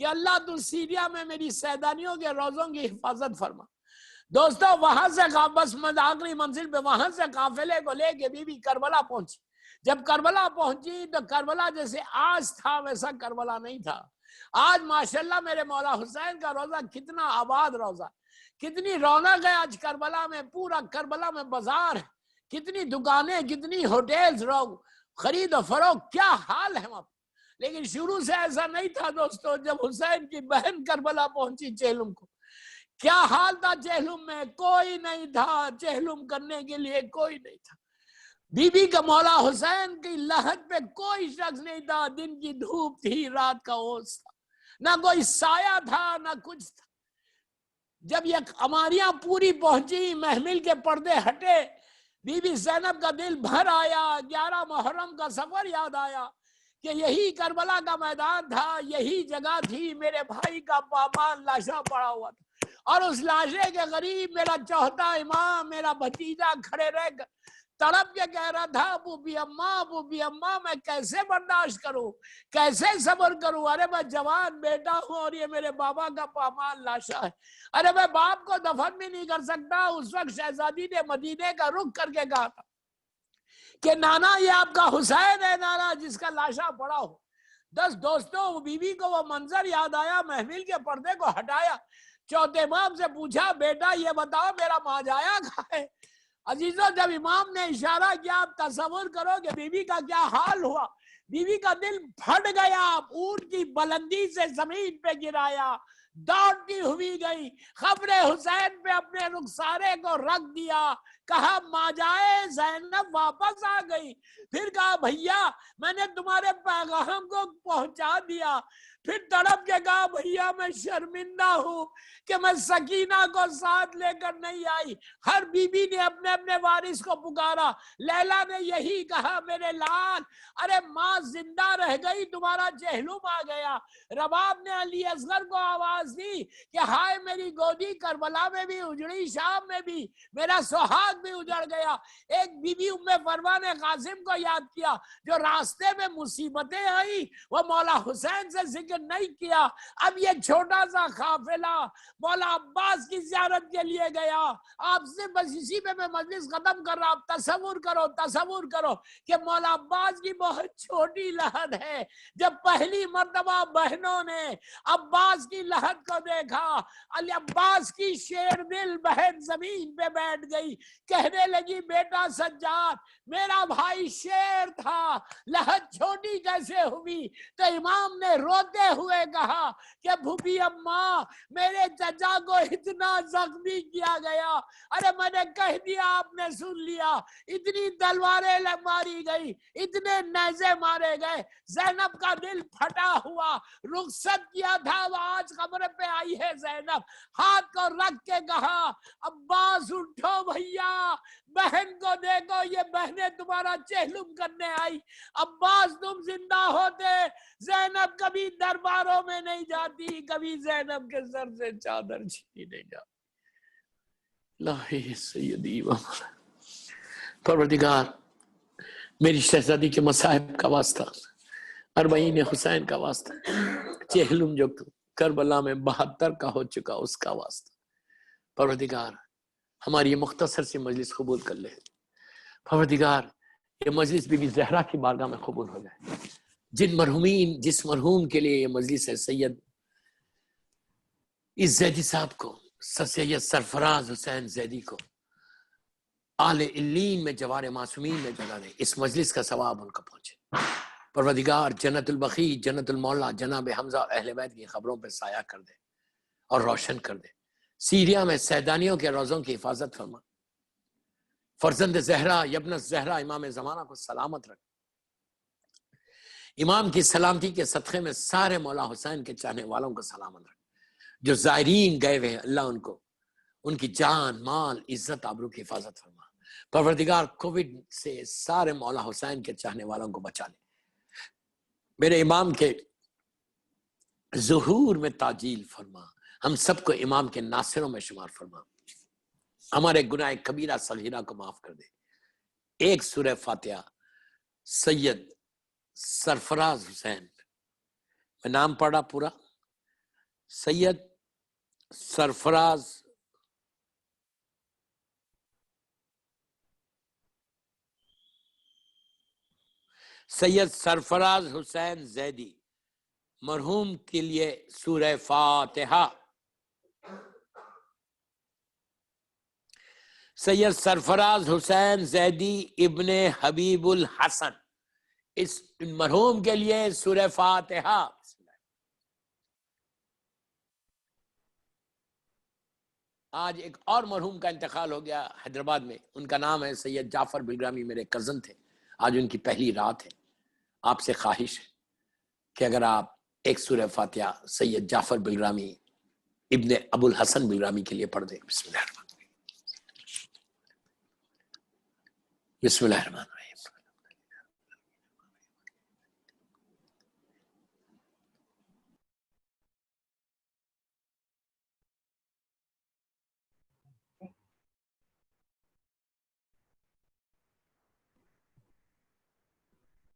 کہ اللہ تو سیریا میں میری سیدانیوں کے روزوں کی حفاظت فرما۔ دوستو وہاں سے بس آخری منزل پہ وہاں سے قافلے کو لے کے بی بی کربلا پہنچی۔ جب کربلا پہنچی تو کربلا جیسے آج تھا ویسا کربلا نہیں تھا۔ آج ماشاءاللہ میرے مولا حسین کا روزہ کتنا آباد روزہ، کتنی رونق ہے آج کربلا میں، پورا کربلا میں بازار ہے، کتنی دکانیں، کتنی ہوٹلز، خرید و فروخت، کیا حال ہے وہاں۔ لیکن شروع سے ایسا نہیں تھا دوستو۔ جب حسین کی بہن کربلا پہنچی چہلم کو، کیا حال تھا چہلم میں؟ کوئی نہیں تھا، چہلم کرنے کے لیے کوئی نہیں تھا۔ بی بی کا مولا حسین کی لحد پہ کوئی شخص نہیں تھا، دن کی دھوپ تھی، رات کا اوس تھا، نہ کوئی سایہ تھا نہ کچھ تھا۔ جب یہ اماریاں پوری پہنچی، محمل کے پردے ہٹے، بی بی زینب کا دل بھر آیا، 11 محرم کا سفر یاد آیا کہ یہی کربلا کا میدان تھا، یہی جگہ تھی، میرے بھائی کا پامال لاشا پڑا ہوا تھا، اور اس لاشے کے قریب میرا چوتھا امام، میرا بھتیجا کھڑے رہ کر تڑپ کے کہہ رہا تھا پھوپھی اماں میں کیسے برداشت کروں، کیسے صبر کروں؟ ارے میں جوان بیٹا ہوں اور یہ میرے بابا کا پامال لاشا ہے، ارے میں باپ کو دفن بھی نہیں کر سکتا۔ اس وقت شہزادی نے مدینے کا رخ کر کے کہا تھا کہ نانا یہ آپ کا حسین ہے نانا جس کا لاشا پڑا ہو۔ دوستوں بی بی کو وہ منظر یاد آیا، محمل کے پردے کو ہٹایا، چوتھے امام سے پوچھا بیٹا یہ بتاؤ میرا ماجایا کہاں ہے؟ عزیزوں جب امام نے اشارہ کیا آپ تصور کرو کہ بی بی کا کیا حال ہوا۔ بی بی کا دل پھٹ گیا، اونٹ کی بلندی سے زمین پہ گرایا، دوڑتی ہوئی گئی، قبر حسین پہ اپنے رخسارے کو رکھ دیا، کہا ماجائے زینب واپس آ گئی۔ پھر کہا بھیا میں نے تمہارے پیغام کو پہنچا دیا۔ پھر تڑپ کے کہا بھیا میں شرمندہ ہوں کہ میں سکینہ کو ساتھ لے کر نہیں آئی۔ ہر بی بی نے اپنے اپنے وارث کو پکارا، لیلا نے یہی کہا میرے لال، ارے ماں زندہ رہ گئی، تمہارا چہلم آ گیا۔ رباب نے علی اصغر کو آواز دی کہ ہائے میری گودی کربلا میں بھی اجڑی، شام میں بھی میرا سہاگ بھی اجڑ گیا۔ ایک بی بی ام فروا نے قاسم کو یاد کیا، جو راستے میں مصیبتیں آئی وہ مولا حسین سے ذکر نہیں کیا۔ اب یہ چھوٹا سا قافلہ مولا عباس کی زیارت کے لیے گیا۔ آپ سے بس اسی پہ میں مجلس ختم کر رہا، آپ تصور کرو کہ مولا عباس کی بہت چھوٹی لحد ہے۔ جب پہلی مرتبہ بہنوں نے عباس کی لحد کو دیکھا، علی عباس کی شیر دل بہن زمین پہ بیٹھ گئی، کہنے لگی بیٹا سجاد میرا بھائی شیر تھا، لحد چھوٹی کیسے ہوئی؟ تو امام نے روتے ہوئے کہا کہ پھوپھی اماں میرے چچا کو اتنا زخمی کیا گیا، ارے میں نے کہہ دیا آپ نے سن لیا، اتنی تلواریں ماری گئی، اتنے نیزے مارے گئے، زینب کا دل پھٹا ہوا، رخصت کیا تھا وہ آج قبر پہ آئی ہے زینب، ہاتھ کو رکھ کے کہا عباس اٹھو بھیا، بہن کو دیکھو یہ بہنیں تمہارا چہلم کرنے آئی۔ عباس تم زندہ ہوتے زینب کبھی درباروں میں نہیں جاتی، کبھی زینب کے سر سے چادر چھینی نہیں جاتی۔ الہی سیدی و پروردگار میری شہزادی کے مصائب کا واسطہ، اربعین حسین کا واسطہ، چہلم جو کربلا میں 72 کا ہو چکا اس کا واسطہ، پروردگار ہماری یہ مختصر سی مجلس قبول کر لے۔ پروردگار یہ مجلس بی بی زہرا کی بارگاہ میں قبول ہو جائے۔ جس مرحوم کے لیے یہ مجلس ہے، سید اس زیدی صاحب کو، سر سید سرفراز حسین زیدی کو آل علین میں جوار معصومین میں جگہ دے، اس مجلس کا ثواب ان کو پہنچے۔ پروردگار جنت البقیع، جنت المولا جناب حمزہ اور اہل بیت کی خبروں پہ سایہ کر دے اور روشن کر دے۔ سیریا میں سیدانیوں کے روزوں کی حفاظت فرما۔ فرزند زہرا یبن زہرا امام زمانہ کو سلامت رکھ۔ امام کی سلامتی کے صدقے میں سارے مولا حسین کے چاہنے والوں کو سلامت رکھ۔ جو زائرین گئے ہوئے ہیں اللہ ان کو، ان کی جان مال عزت آبرو کی حفاظت فرما۔ پروردگار کووڈ سے سارے مولا حسین کے چاہنے والوں کو بچا لے۔ میرے امام کے ظہور میں تعجیل فرما، ہم سب کو امام کے ناصروں میں شمار فرما، ہمارے گناہ کبیرہ صغیرہ کو معاف کر دے۔ ایک سورہ فاتحہ سید سرفراز حسین، میں نام پڑھا پورا، سید سرفراز حسین زیدی مرحوم کے لیے سورہ فاتحہ۔ سید سرفراز حسین زیدی ابن حبیب الحسن، اس مرحوم کے لیے سورہ فاتحہ۔ آج ایک اور مرحوم کا انتقال ہو گیا حیدرآباد میں، ان کا نام ہے سید جعفر بلگرامی، میرے کزن تھے، آج ان کی پہلی رات ہے۔ آپ سے خواہش ہے کہ اگر آپ ایک سورہ فاتحہ سید جعفر بلگرامی ابن ابو الحسن بلگرامی کے لیے پڑھ دیں۔ بسم اللہ الرحمن الرحیم۔ بسم اللہ الرحمن الرحیم۔